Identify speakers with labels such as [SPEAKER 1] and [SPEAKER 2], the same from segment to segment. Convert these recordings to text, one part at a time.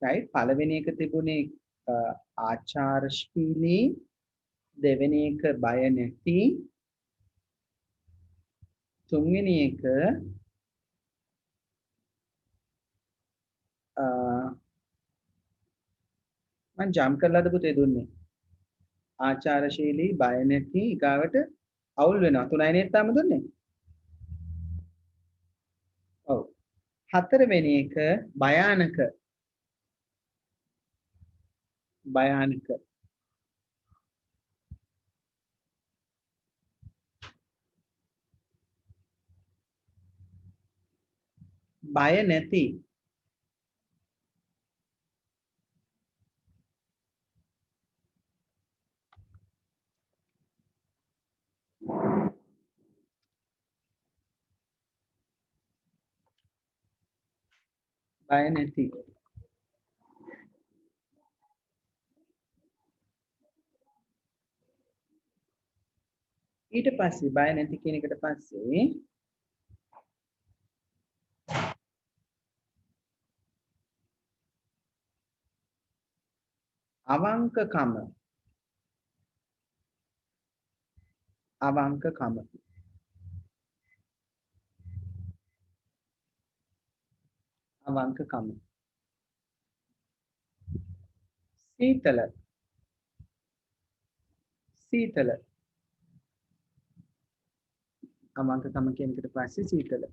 [SPEAKER 1] right පළවෙනි එක තිබුණේ ආචාරශීලී දෙවෙනි එක බය නැති තුන්වෙනි එක මම ජම්ප් කරලාද පුතේ දුන්නේ ආචාරශීලී බය නැති ඊගාවට අවුල් වෙනවා 3යි නේද තාම දුන්නේ ඔව් හතරවෙනි එක භයානක භයානක බය නැති බය නැති ඊට පස්සේ බය නැති කියන එකට පස්සේ අවංකකම අවංකකම අවංකකම සීතල සීතල අවංකකම කියන එකට පස්සේ සීතල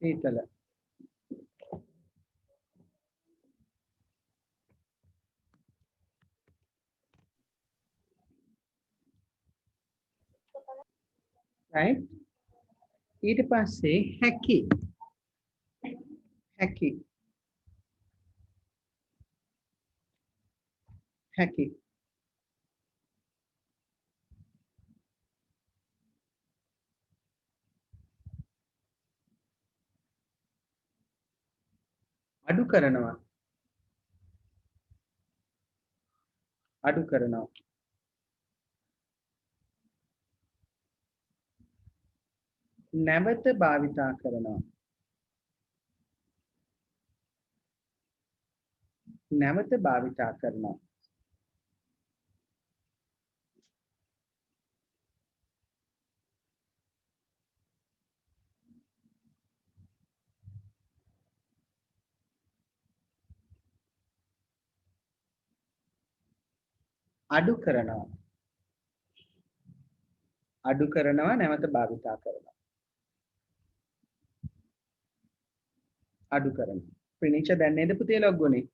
[SPEAKER 1] සීතල right ඊට පස්සේ හැකි හැකි හැකි අඩු කරනවා අඩු කරනවා නැවත භාවිතා කරනවා නැවත භාවිතා කරනවා අඩු කරනවා අඩු කරනවා නැවත භාවිතා කරනවා අඩු කරනවා ප්‍රනික්ෂ දැන් නේද පුතේ ලොග්ගුනේ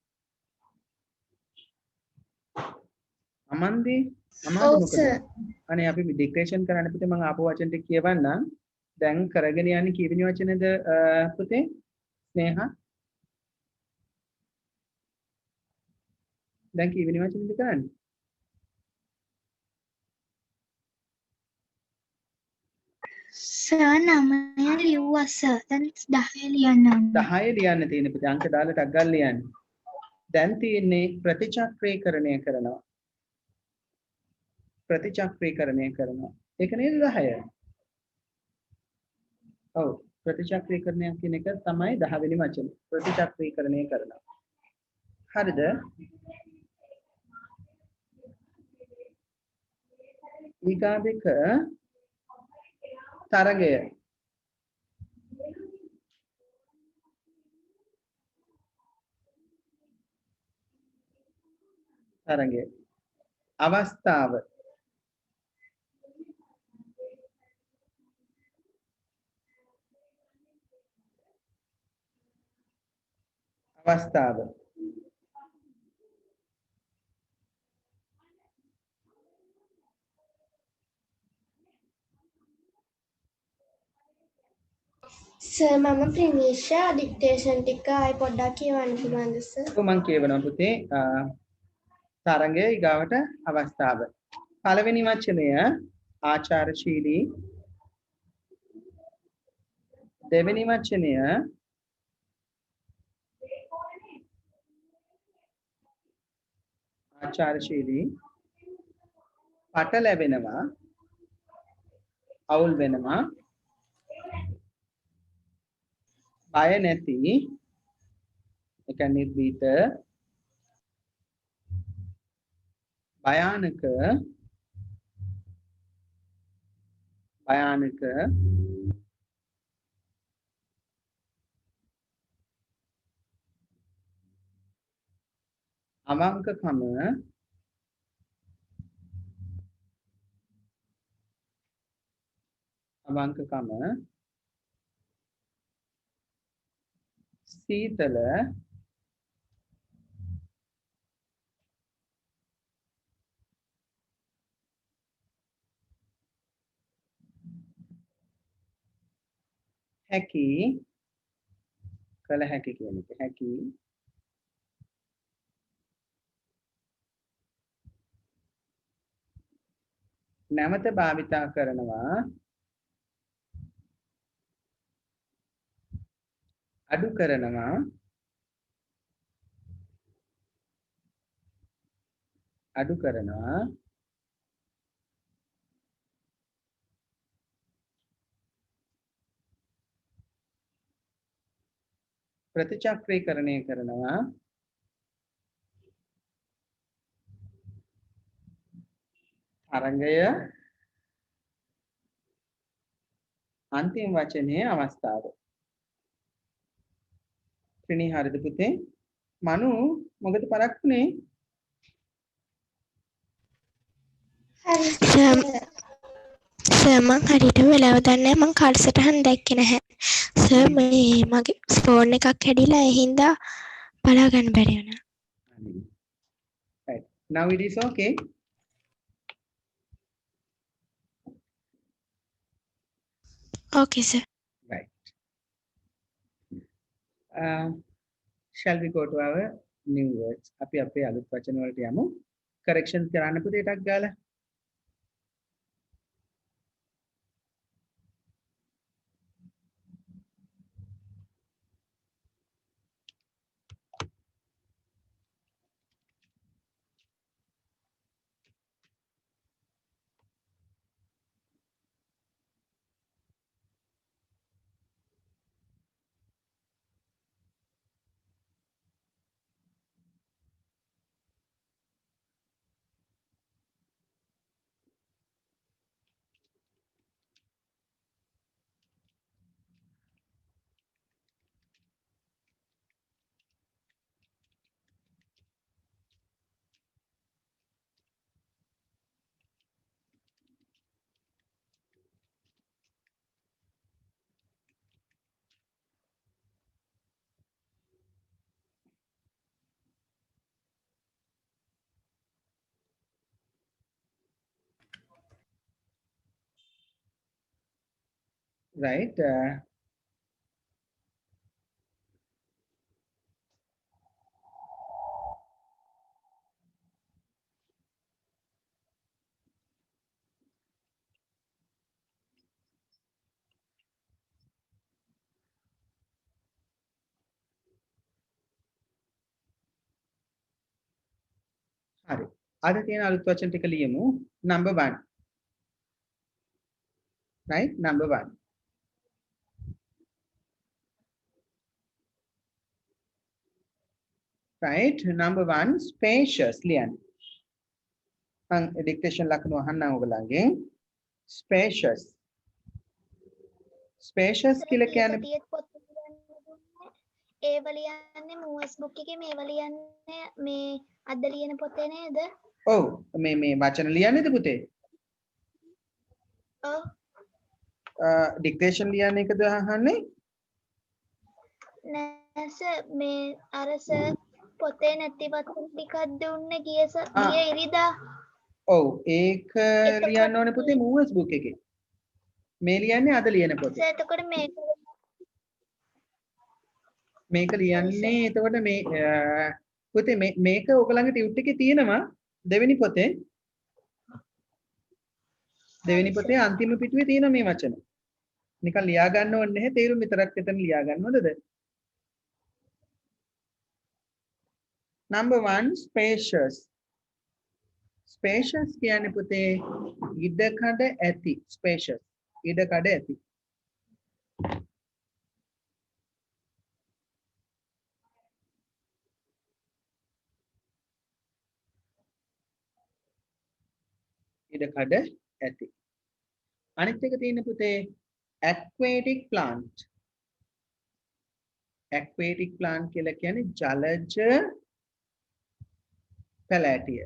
[SPEAKER 1] අමන්දී අමාරු මොකද අනේ අපි ඩික්ටේෂන් කරන්න පුතේ මම ආපහු වචන ටික කියවන්නම් දැන් කරගෙන යන්නේ කීවෙනි වචනේද පුතේ ස්නේහා දැන් කීවෙනි වචනේද කරන්නේ
[SPEAKER 2] සර් 9 ලිව්වා සර්. දැන් 10 ලියන්න ඕනේ.
[SPEAKER 1] 10 ලියන්න තියෙන පුතේ අංක දාලා ටක් ගාලා ලියන්න. දැන් තියෙන්නේ ප්‍රතිචක්‍රීකරණය කරනවා. ප්‍රතිචක්‍රීකරණය කරනවා. ඒක නේද 10? ඔව්. ප්‍රතිචක්‍රීකරණය කියන එක තමයි 10 වෙනි වචනේ. ප්‍රතිචක්‍රීකරණය කරනවා. හරිද? ඊගාවෙක තරගය තරගය අවස්ථාව අවස්ථාව
[SPEAKER 3] සර් මම ප්‍රිනිෂා ඩික්ටේෂන් ටික ආයි පොඩ්ඩක් කියවන්න පුළුවන්ද සර්?
[SPEAKER 1] ඔව් මම කියවනවා පුතේ තරගය ඊගාවට අවස්ථාව පළවෙනි වචනය ආචාරශීලී දෙවෙනි වචනය ආචාරශීලී පට ලැබෙනවා අවුල් වෙනවා බය නැති එක නිර්භීත භයානක අවංකකම සීතල හැකි කළ හැකි කියන එක හැකි නැවත භාවිතා කරනවා අඩු කරනවා ප්‍රතිචක්‍රීකරණය කරනවා තරංගය අන්තිම වචනේ අවස්ථාව ත්‍රිණී හරිද පුතේ මනු මොකද පරක්කුනේ
[SPEAKER 3] හරි
[SPEAKER 4] සර් මං හරියට වෙලාව දන්නේ නැහැ මං කාලසටහන දැක්කේ නැහැ සර් මේ මගේ ෆෝන් එකක් කැඩිලා ඒ හින්දා බලා ගන්න බැරි වුණා
[SPEAKER 1] right now it is okay
[SPEAKER 4] okay sir
[SPEAKER 1] right shall we go to our new words අපි අපේ අලුත් වචන වලට යමු correction කරන්න පුතේ ටක් ගාලා right හරි අද තියෙන අලුත් වචන ටික ලියමු number 1 right number 1 right number 1 spacious ලියන්න මම dictation ලකුණු අහන්නම් ඔයගලගෙන් spacious කියලා කියන්නේ
[SPEAKER 2] ඒව ලියන්නේ මූවස් බුක් එකේ මේව ලියන්නේ මේ අද ලියන පොතේ නේද?
[SPEAKER 1] ඔව් මේ වචන ලියන්නේද පුතේ?
[SPEAKER 2] ඔව්.
[SPEAKER 1] dictation ලියන්නේ එකද අහන්නේ?
[SPEAKER 2] නෑ සර් මේ අර සර් පොතේ නැති වචන ටිකක් දුන්නේ ගිය ඉරිදා.
[SPEAKER 1] ඔව් ඒක ලියන්න ඕනේ පුතේ මූවස් බුක් එකේ. මේ ලියන්නේ අද ලියන පොතේ.
[SPEAKER 2] සර් එතකොට
[SPEAKER 1] මේක ලියන්නේ එතකොට මේ පුතේ මේක ඔයගලගේ ටියුට් එකේ තියෙනවා දෙවෙනි පොතේ අන්තිම පිටුවේ තියෙන මේ වචන. නිකන් ලියා ගන්න ඕනේ නැහැ තේරුම් විතරක් එතන ලියා ගන්න හොඳද? Number 1 spacious. Spacious කියන්නේ පුතේ ඉඩකඩ ඇති. Spacious ඉඩකඩ ඇති. ඉඩකඩ ඇති. අනිත් එක තියෙන පුතේ aquatic plant. Aquatic plant කියලා කියන්නේ ජලජ පැලෑටිය.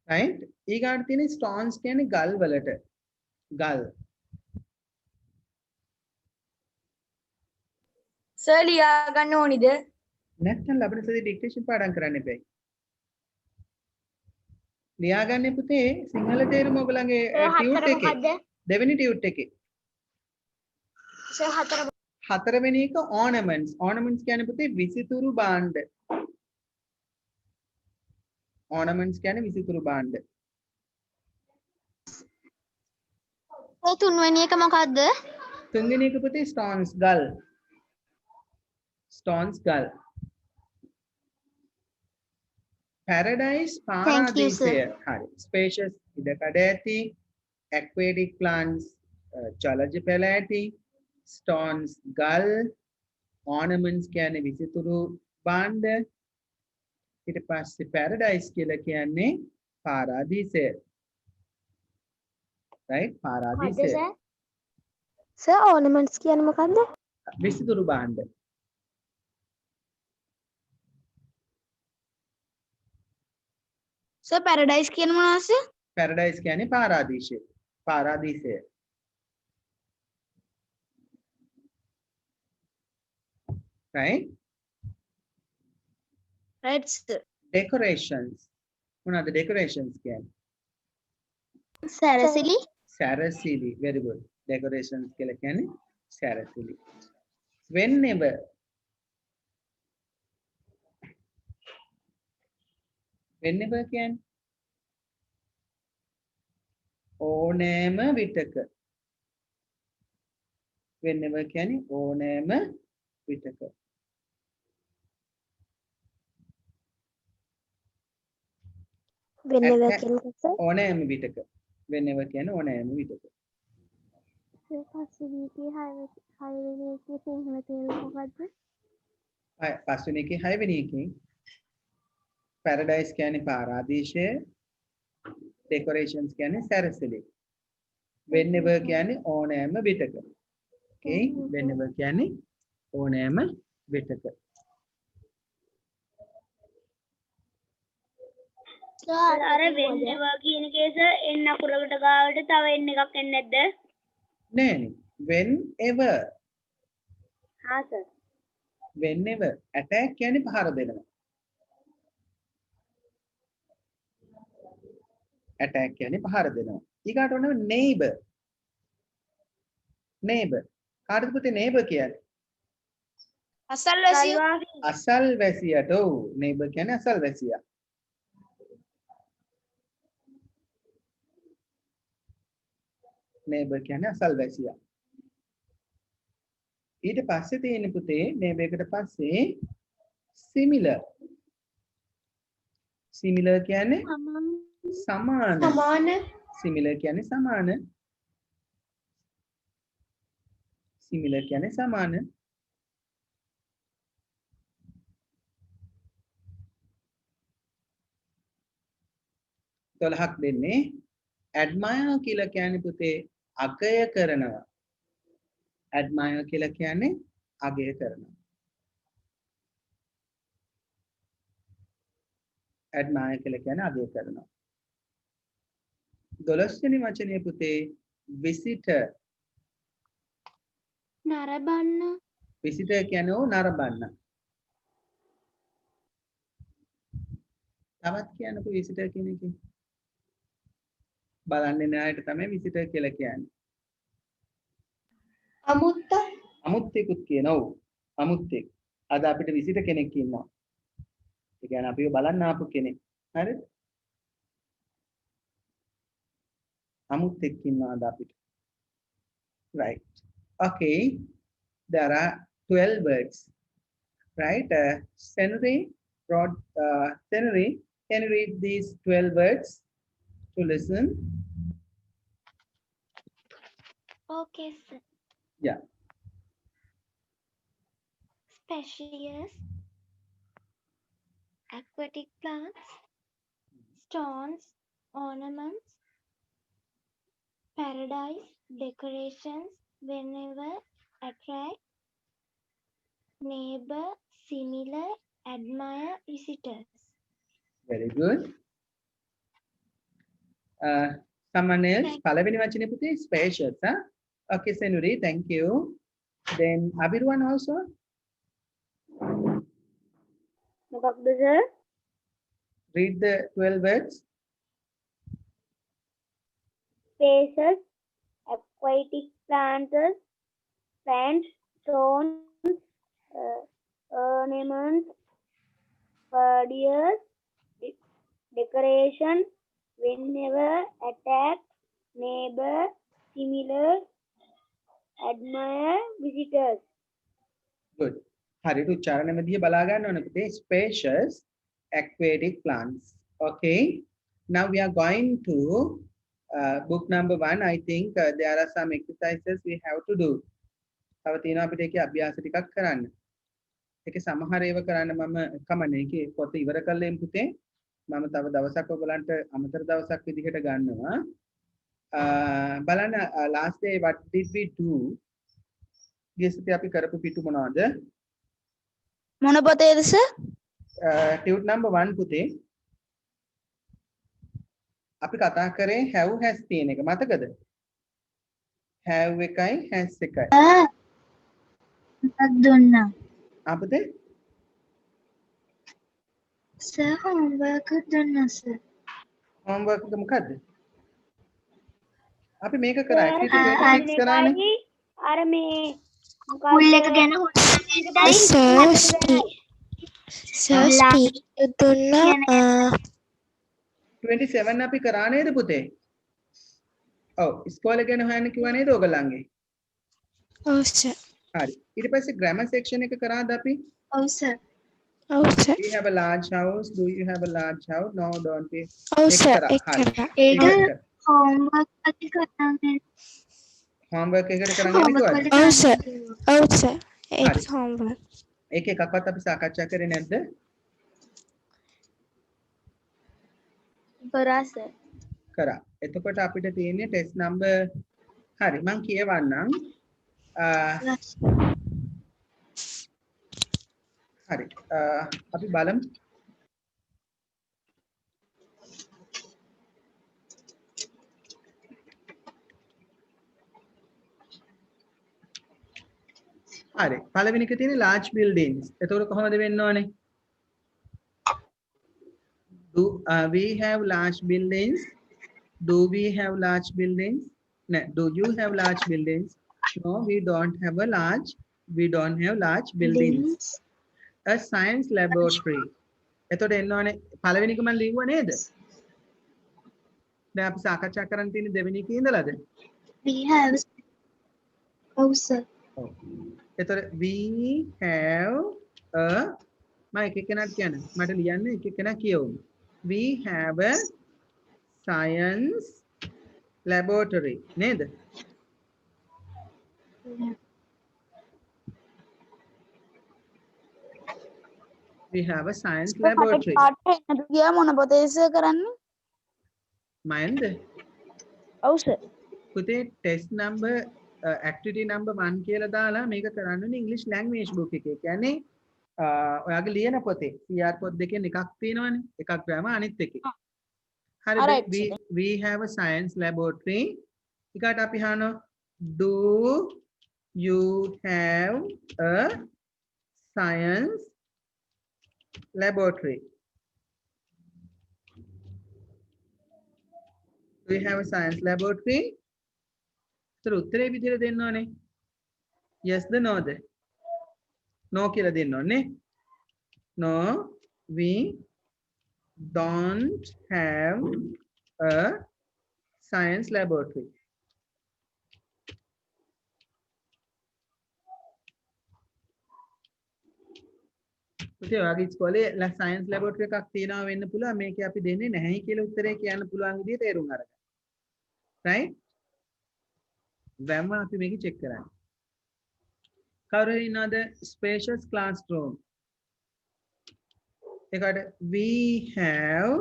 [SPEAKER 1] right ඊගාට තියෙන stones කියන්නේ ගල් වලට ගල්
[SPEAKER 5] සර් ලියා ගන්න ඕනිද?
[SPEAKER 1] නැත්නම් ලබන සතියේ dictation පාඩම් කරන්න එපයි ලියාගන්න පුතේ සිංහල තේරුම ඔයගලගේ ටියුට් එකේ දෙවෙනි ටියුට් එකේ
[SPEAKER 2] සර්
[SPEAKER 1] හතරවෙනි එක ornaments ornaments කියන්නේ පුතේ විසිතුරු භාණ්ඩ ornaments කියන්නේ විසිතුරු භාණ්ඩ
[SPEAKER 2] තුන්වෙනි එක මොකද්ද?
[SPEAKER 1] තුන්වෙනි එක පුතේ stones ගල් stones ගල් paradise පාරාදීසය හරි spacious ඉඩකඩ ඇති aquatic plants ජලජ පැලෑටි stones ගල් ornaments කියන්නේ විසිතුරු භාණ්ඩ ඊට පස්සේ paradise කියලා කියන්නේ පාරාදීසය right පාරාදීසය
[SPEAKER 4] සර් ඕනමන්ට්ස් කියන්නේ මොකක්ද?
[SPEAKER 1] විසිතුරු භාණ්ඩ
[SPEAKER 5] සර් පැරඩයිස් කියන මොනවද?
[SPEAKER 1] paradise කියන්නේ පාරාදීසය පාරාදීසය right
[SPEAKER 5] right sir.
[SPEAKER 1] decorations මොනවාද decorations කියන්නේ
[SPEAKER 2] සැරසිලි
[SPEAKER 1] සැරසිලි very good decorations කියලා කියන්නේ සැරසිලි whenever whenever කියන්නේ ඕනෑම විටක whenever කියන්නේ ඕනෑම විටක
[SPEAKER 4] වෙන්නද කියන්නේ සර්?
[SPEAKER 1] ඕනෑම විටක whenever කියන්නේ ඕනෑම විටක
[SPEAKER 2] පස්වෙනි එකේ හයවෙනි එකේ සිංහල තේරුම මොකද්ද?
[SPEAKER 1] පස්වෙනි එකේ හයවෙනි එකේ paradise කියන්නේ පාරාදීසය decorations කියන්නේ සැරසිලි whenever කියන්නේ ඕනෑම විටක okay whenever කියන්නේ ඕනෑම විටක
[SPEAKER 5] අර වෙන්නවා කියන කේස එන්න අකුරකට ගාවට තව එන්න එකක් එන්නේ නැද්ද?
[SPEAKER 1] නෑනේ whenever
[SPEAKER 5] හා සර්.
[SPEAKER 1] whenever attack කියන්නේ පහර දෙනවා attack කියන්නේ පහර දෙනවා ඊගාට ඔන්න neighbor neighbor කාටද පුතේ neighbor කියන්නේ
[SPEAKER 5] අසල්වැසියෝ.
[SPEAKER 1] අසල්වැසියට ඔව් neighbor කියන්නේ අසල්වැසියා neighbor කියන්නේ අසල්වැසියා ඊට පස්සේ තියෙන පුතේ neighbor එකට පස්සේ similar similar කියන්නේ සමාන similar කියන්නේ සමාන similar කියන්නේ සමාන 12ක් දෙන්නේ admire කියලා කියන්නේ පුතේ අගය කරනවා admire කියලා කියන්නේ අගය කරනවා admire කියලා කියන්නේ අගය කරනවා 12 වෙනි වචනේ පුතේ visitor
[SPEAKER 2] නරඹන්න.
[SPEAKER 1] visitor කියන්නේ ඔව් නරඹන්න. තවත් කියන්නකෝ visitor කියන එකේ. බලන්නේ නායට තමයි visitor කියලා කියන්නේ.
[SPEAKER 3] අමුත්ත
[SPEAKER 1] අමුත්තෙකුත් කියනවා. ඔව්. අමුත්තෙක්. අද අපිට visitor කෙනෙක් ඉන්නවා. ඒ කියන්නේ අපිව බලන්න ආපු කෙනෙක්. හරිද? අමුත්තෙක් ඉන්නවා අද අපිට. Right. Okay. There are 12 words. Right? Senri brought Senri, can you read these 12 words to listen?
[SPEAKER 2] Okay, sir.
[SPEAKER 1] Yeah.
[SPEAKER 2] Spacious, aquatic plants, stones, ornaments, paradise, decorations, whenever, attract, neighbor, similar, admire, visitors.
[SPEAKER 1] Very good. Someone else? Palavini vachane puthi spacious, huh? Okay, Senuri, thank you. Then Abirwan also?
[SPEAKER 5] මොකක්ද sir?
[SPEAKER 1] Read the 12 words.
[SPEAKER 5] Spaces, aquatic plants, stones, ornaments, paradise, decoration, whenever, attack, neighbor, similar, admire, visitors.
[SPEAKER 1] Good. හරියට උච්චාරණය විදිය බලා ගන්න ඕනේ පුතේ. Spacious aquatic plants. Okay. Now we are going to book number 1. I think there are some exercises we have to do. තව තියෙනවා අපිට ඒකේ අභ්‍යාස ටිකක් කරන්න. ඒකේ සමහර ඒවා කරන්න මම කමන්නේ. ඒකේ පොත ඉවර කළේම් පුතේ. මම තව දවසක් ඔයගලන්ට අමතර දවසක් විදිහට ගන්නවා. බලන්න last day what did we do? ගියසති අපි කරපු පිටු මොනවද?
[SPEAKER 5] මොන පොතේද සර්?
[SPEAKER 1] Tute number 1 පුතේ. අපි කතා කරේ have has තියෙන එක මතකද? have එකයි has එකයි.
[SPEAKER 2] මතක් දුන්නා.
[SPEAKER 1] අපතේ
[SPEAKER 2] සර් homework දුන්නා සර්.
[SPEAKER 1] homework එක මොකද්ද? අපි මේක කරා activity 26 කරානේ.
[SPEAKER 5] අර මේ
[SPEAKER 2] full එක ගැන
[SPEAKER 4] දුන්නා
[SPEAKER 1] 27 අපි කරා නේද පුතේ? ඔව් ඉස්කෝලේ ගැන හොයන්න කිව්වා නේද ඔයගලන්ගේ?
[SPEAKER 4] ඔව් සර්.
[SPEAKER 1] හරි. ඊට පස්සේ grammar section එක කරාද අපි?
[SPEAKER 2] ඔව් සර්.
[SPEAKER 4] ඔව් sir.
[SPEAKER 1] Do you have a large house? Do you have a large house? No, don't we?
[SPEAKER 4] ඔව්
[SPEAKER 1] ඒක
[SPEAKER 4] සර්.
[SPEAKER 1] කරා.
[SPEAKER 4] ඒක
[SPEAKER 1] හරි.
[SPEAKER 4] කරා.
[SPEAKER 2] ඒක
[SPEAKER 1] ඒක කරා.
[SPEAKER 2] homework එක කරන්නේ.
[SPEAKER 1] homework එකට කරන්න කිව්වද?
[SPEAKER 4] ඔව් සර්. ඔව් සර්. ඒක
[SPEAKER 1] හරි.
[SPEAKER 4] homework.
[SPEAKER 1] ඒක එකක්වත් අපි සාකච්ඡා කරේ නැද්ද?
[SPEAKER 2] කරා සර්.
[SPEAKER 1] කරා. එතකොට අපිට තියෙන්නේ ටෙස්ට් නම්බර් හරි මම කියවන්නම්. හරි. අපි බලමු. හරි. පළවෙනි එක තියෙන්නේ large buildings. එතකොට කොහොමද වෙන්න ඕනේ? Do we have large buildings? Do we have large buildings? No. Do you have large buildings? No, we don't have large buildings. A science laboratory. එතකොට එන්න ඕනේ පළවෙනි එක මම ලිව්වා නේද? දැන් අපි සාකච්ඡා කරන්න තියෙන දෙවෙනි එකේ ඉඳලාද?
[SPEAKER 2] we have ඔව් සර්.
[SPEAKER 1] ඔව්. එතකොට we have a මම එක එකනක් කියන්න. මට ලියන්න එක එකනක් කියවමු. We have a science laboratory නේද? We have a science laboratory.
[SPEAKER 5] ගියා මොන පොතේ සර් කරන්නේ?
[SPEAKER 1] මයින්ද?
[SPEAKER 5] ඔව් සර්.
[SPEAKER 1] පුතේ ටෙස්ට් නම්බර් activity number 1 කියලා දාලා මේක කරන්න ඕනේ English language book එකේ. කියන්නේ ඔයාගේ ලියන පොතේ CR පොත් දෙකෙන් එකක් තියෙනවනේ. එකක් grammar අනිත් එකේ. හරිද? we have a science laboratory. ඊකට අපි අහනවා do you have a science laboratory? Do you have a science laboratory? So උත්තරේ විදිහට දෙන්න ඕනේ. Yes the no the. No කියලා දෙන්න ඕනේ. No, we don't have a science laboratory. පුතේ ඔයාගේ ඉස්කෝලේ science laboratory එකක් තියෙනවා වෙන්න පුළුවන්. මේකේ අපි දෙන්නේ නැහැයි කියලා උත්තරේ කියන්න පුළුවන් විදිහට තේරුම් අරගන්න. Right? දැන්ම අපි මේක check කරන්නේ. කවුරු හරි ඉන්නවද spacious classroom? එකට we have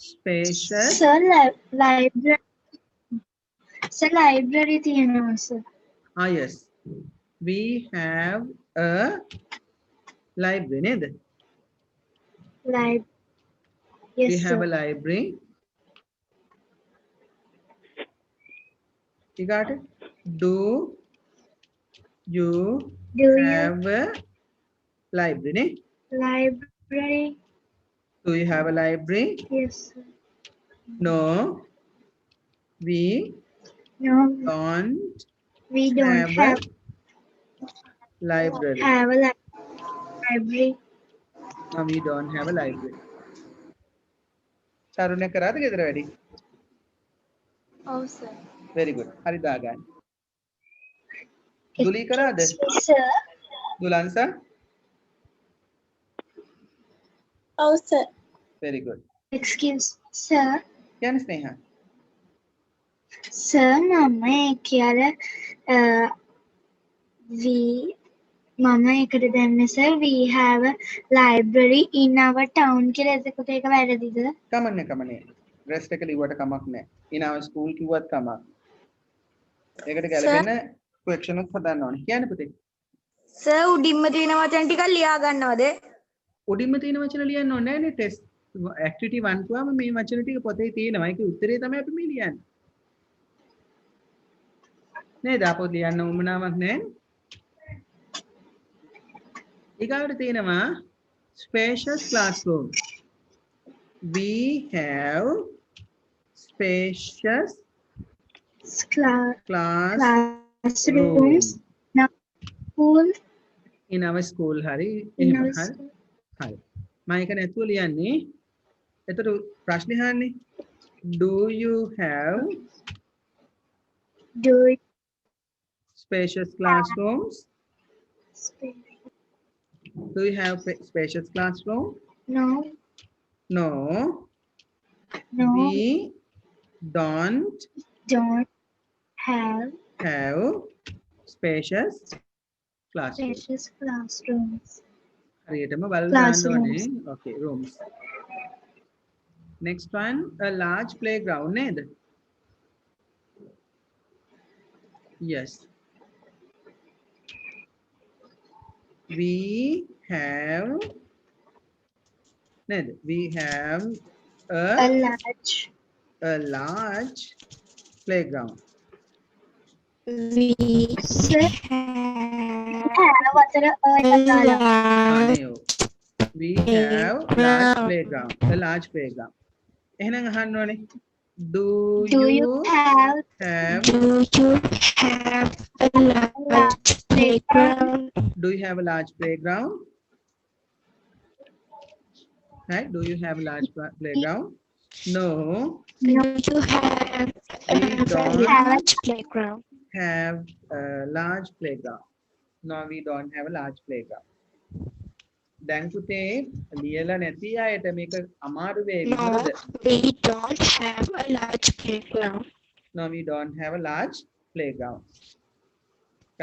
[SPEAKER 1] spacious
[SPEAKER 5] Sir, library. Sir, library තියෙනවා sir.
[SPEAKER 1] yes, we have a library නේද?
[SPEAKER 5] Yes,
[SPEAKER 1] we have
[SPEAKER 5] sir.
[SPEAKER 1] a library. You got it? Do you
[SPEAKER 5] Do you
[SPEAKER 1] have a library ne?
[SPEAKER 5] library?
[SPEAKER 1] Do you have a library?
[SPEAKER 5] Yes, sir.
[SPEAKER 1] No, we
[SPEAKER 5] No,
[SPEAKER 1] don't
[SPEAKER 5] we don't
[SPEAKER 1] have a library.
[SPEAKER 5] have a library.
[SPEAKER 1] No, we don't have a library. තරුණය කරාද ගෙදර වැඩි?
[SPEAKER 5] Oh, sir.
[SPEAKER 1] Very good. හරි දාගන්න. දුලී කරාද?
[SPEAKER 5] Sir.
[SPEAKER 1] දුලන් sir?
[SPEAKER 5] Oh, sir.
[SPEAKER 1] Very good.
[SPEAKER 5] Excuse, sir.
[SPEAKER 1] කියන්න ස්නේහා.
[SPEAKER 5] Sir, මම කියලා මම එකට දැම්මේ sir, we have a library in our town කියලා. එතකොට ඒක වැරදිද?
[SPEAKER 1] කමන්නේ. rest එක ලිව්වට කමක් නැහැ. in our school කිව්වත් කමක්. ඒකට ගැලපෙන question එකක් හදන්න ඕනේ. කියන්න පුතේ.
[SPEAKER 5] sir, උඩින්ම තියෙන වචන ටිකක් ලියා ගන්නවද?
[SPEAKER 1] උඩින්ම තියෙන වචන ලියන්න ඕනේ නැහැ නේ test activity 1 තුවම මේ වචන ටික පොතේ තියෙනවා. ඒක උත්තරේ තමයි අපි මේ ලියන්නේ. නේද? අපොත් ලියන්න උවමනාවක් නැහැ. ඊගාවට තියෙනවා spacious classroom. We have spacious
[SPEAKER 5] classrooms
[SPEAKER 1] in our school. hari
[SPEAKER 5] in
[SPEAKER 1] එහෙම
[SPEAKER 5] our
[SPEAKER 1] හරි
[SPEAKER 5] school.
[SPEAKER 1] හරි මම ඒක නැතුව ලියන්නේ. එතකොට ප්‍රශ්නේ අහන්නේ do you have
[SPEAKER 5] Do you
[SPEAKER 1] spacious classrooms? Do you have spacious classroom?
[SPEAKER 5] No,
[SPEAKER 1] No,
[SPEAKER 5] no,
[SPEAKER 1] we don't
[SPEAKER 5] have
[SPEAKER 1] have spacious classroom.
[SPEAKER 5] spacious classrooms.
[SPEAKER 1] හරියටම බලලා දාන්න
[SPEAKER 5] Classrooms.
[SPEAKER 1] ඕනේ. Okay, rooms. Next one, a large playground නේද? Yes. We have ned we have
[SPEAKER 5] A
[SPEAKER 1] a
[SPEAKER 5] large
[SPEAKER 1] playground.
[SPEAKER 4] We
[SPEAKER 5] have
[SPEAKER 1] Neo. We have a large playground. එහෙනම් අහන්න ඕනේ do
[SPEAKER 5] Do
[SPEAKER 1] you
[SPEAKER 5] you have
[SPEAKER 1] have
[SPEAKER 4] Do you have a large playground?
[SPEAKER 1] do you have a large playground? Right? Do you have a large playground? No,
[SPEAKER 4] Do you have
[SPEAKER 1] we
[SPEAKER 4] a
[SPEAKER 1] don't
[SPEAKER 4] large playground?
[SPEAKER 1] have a large playground. No, we don't have a large playground. දැන් පුතේ ලියලා නැති අයට මේක අමාරු වෙයි
[SPEAKER 4] No,
[SPEAKER 1] මොකද?
[SPEAKER 4] we don't have a large playground.
[SPEAKER 1] No, we don't have a large playground.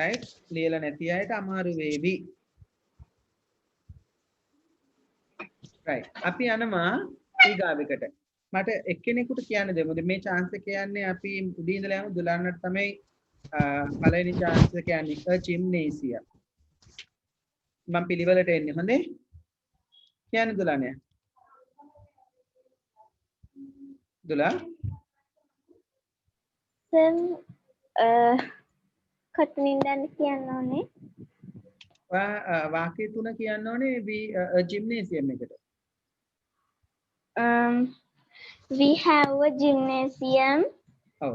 [SPEAKER 1] Right? ලියලා නැති අයට අමාරු වේවි. Right. අපි යනවා ඊගාවෙකට. මට එක්කෙනෙකුට කියන්න දෙමු. මේ chance එක කියන්නේ අපි උඩින් ඉඳලා යමු දුලන්නට තමයි පළවෙනි chance එක කියන්නේ a gymnasium. මම පිළිවෙලට එන්නේ හොඳේ. කියන්න දුලන්නේ. දුලා
[SPEAKER 5] Then,
[SPEAKER 2] කොතනින්ද කියන්න ඕනේ?
[SPEAKER 1] වාක්‍ය තුන කියන්න ඕනේ we gymnasium එකට.
[SPEAKER 2] We have a gymnasium.
[SPEAKER 1] ඔව්.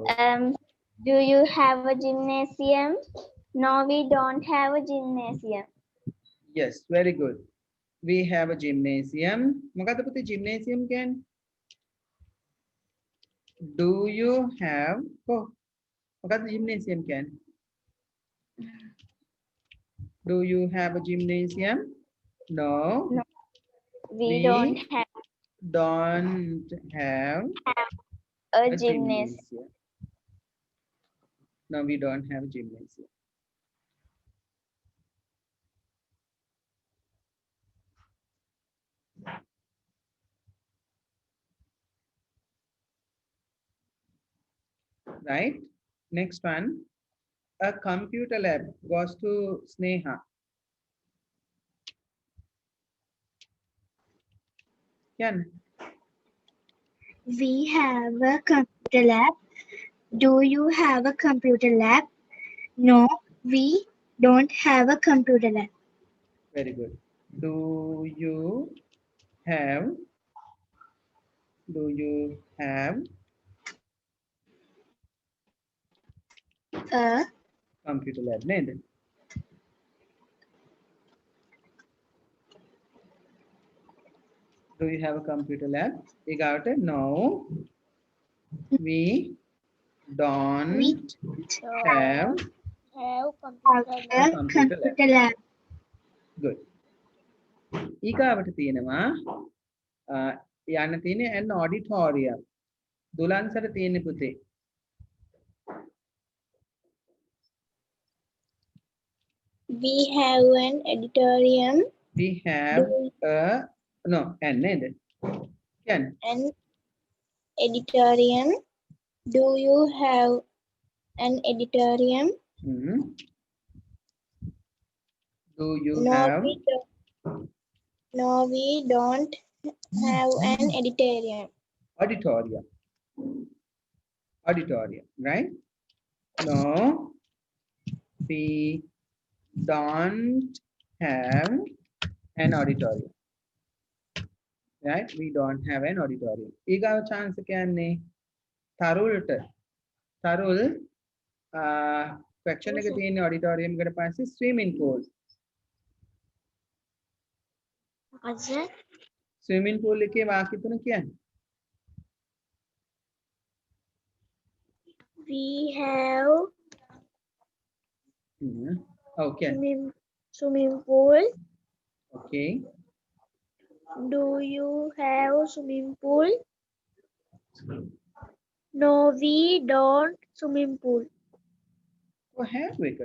[SPEAKER 2] Do you have a gymnasium? No, we don't have a gymnasium.
[SPEAKER 1] Yes, very good. We have a gymnasium. මොකද්ද පුතේ gymnasium කියන්නේ? Do you have මොකද්ද gymnasium කියන්නේ? Do you have a gymnasium? No.
[SPEAKER 2] No. We don't have
[SPEAKER 1] a
[SPEAKER 2] a gymnasium.
[SPEAKER 1] No, we don't have a gymnasium. Right? Next one. A computer lab goes to Sneha. Ken.
[SPEAKER 5] We have a computer lab. Do you have a computer lab? No, we don't have a computer lab.
[SPEAKER 1] Very good. Do you have
[SPEAKER 5] A
[SPEAKER 1] computer lab? නේද? Do you have a computer lab? ඊගාවට no. We don't have
[SPEAKER 5] a computer lab.
[SPEAKER 1] good. ඊගාවට තියෙනවා යන්න තියෙන්නේ an auditorium. දුලන්සර තියෙන්නේ පුතේ.
[SPEAKER 2] We have an auditorium.
[SPEAKER 1] We have an නේද? කියන්නේ
[SPEAKER 2] An auditorium. Do you have an auditorium?
[SPEAKER 1] Do you
[SPEAKER 2] No,
[SPEAKER 1] have
[SPEAKER 2] we don't. No, we don't have an auditorium.
[SPEAKER 1] auditorium, right? No, we don't have an auditorium. Right? We don't have an auditorium. ඊගාව chance කියන්නේ තරුල්ට. තරුල් question එක තියෙන auditorium එකට පස්සේ swimming pool.
[SPEAKER 2] What's that?
[SPEAKER 1] Swimming pool එකේ වාක්‍ය තුන කියන්නේ.
[SPEAKER 2] We have
[SPEAKER 1] Okay.
[SPEAKER 2] swimming pool.
[SPEAKER 1] Okay.
[SPEAKER 2] Do you have swimming pool? No, we don't swimming pool.
[SPEAKER 1] have එක.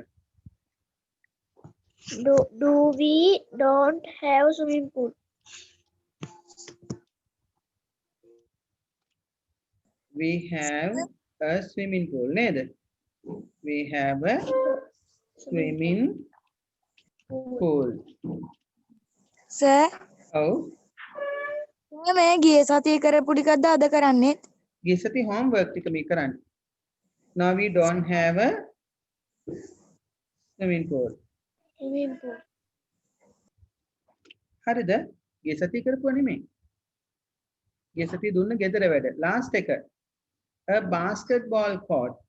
[SPEAKER 2] Do we don't have swimming pool?
[SPEAKER 1] We have a swimming pool නේද? We have a swimming pool.
[SPEAKER 6] Sir
[SPEAKER 1] ඔව්.
[SPEAKER 6] මේ ගිය සතියේ කරපු ටිකක්ද අද කරන්නේ?
[SPEAKER 1] ගිය සතියේ homework ටික මේ කරන්නේ. Now we don't have a swimming pool.
[SPEAKER 2] Swimming pool.
[SPEAKER 1] හරිද? ගිය සතියේ කරපුවා නෙමෙයි. ගිය සතියේ දුන්න ගෙදර වැඩ. last එක. A basketball court.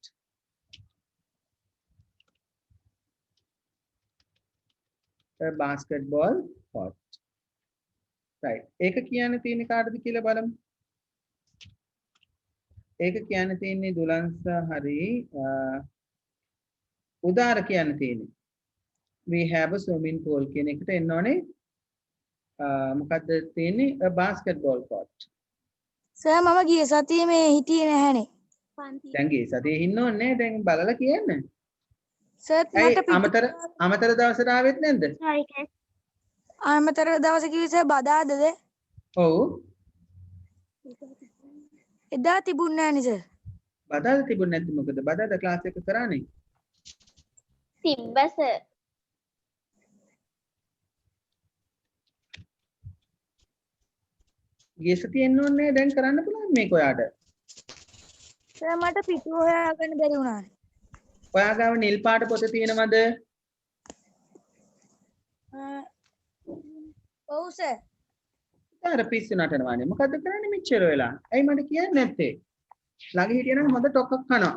[SPEAKER 1] A basketball court. Right. ඒක කියන්න තියෙන්නේ කාටද කියලා බලමු. ඒක කියන්න තියෙන්නේ දුලන්ස හරි උදාර කියන්න තියෙන්නේ. We have a swimming pool කියන එකට එන්න ඕනේ. මොකද්ද තියෙන්නේ? A basketball court.
[SPEAKER 6] සර් මම ගිය සතියේ මේ හිටියේ නැහැනේ.
[SPEAKER 1] දැන් ගිය සතියේ ඉන්න ඕනේ දැන් බලලා කියන්න.
[SPEAKER 6] සර්
[SPEAKER 1] ඇයි
[SPEAKER 6] මට
[SPEAKER 1] අමතර දවසට ආවෙත් නැද්ද?
[SPEAKER 6] අමතර දවස කිව්වේ සර් බදාදද?
[SPEAKER 1] ඔව්.
[SPEAKER 6] එදා තිබුණේ නැහැ නේ සර්.
[SPEAKER 1] බදාද තිබුණ නැද්ද මොකද? බදාද ක්ලාස් එක කරානේ.
[SPEAKER 2] තිබ්බ සර්.
[SPEAKER 1] ගිය සතියේ එන්න ඕනේ දැන් කරන්න පුළුවන් මේක ඔයාට.
[SPEAKER 6] සර් මට පිටුව හොයාගන්න බැරි වුණානේ.
[SPEAKER 1] ඔයා ගාව නිල් පාට පොත තියෙනවද?
[SPEAKER 6] ඔව් සර්.
[SPEAKER 1] අර පිස්සු නටනවානේ. මොකද්ද කරන්නේ මෙච්චර වෙලා? ඇයි මට කියන්නේ නැත්තේ? ළඟ හිටියනම් හොඳ ටොක්ක් කනවා.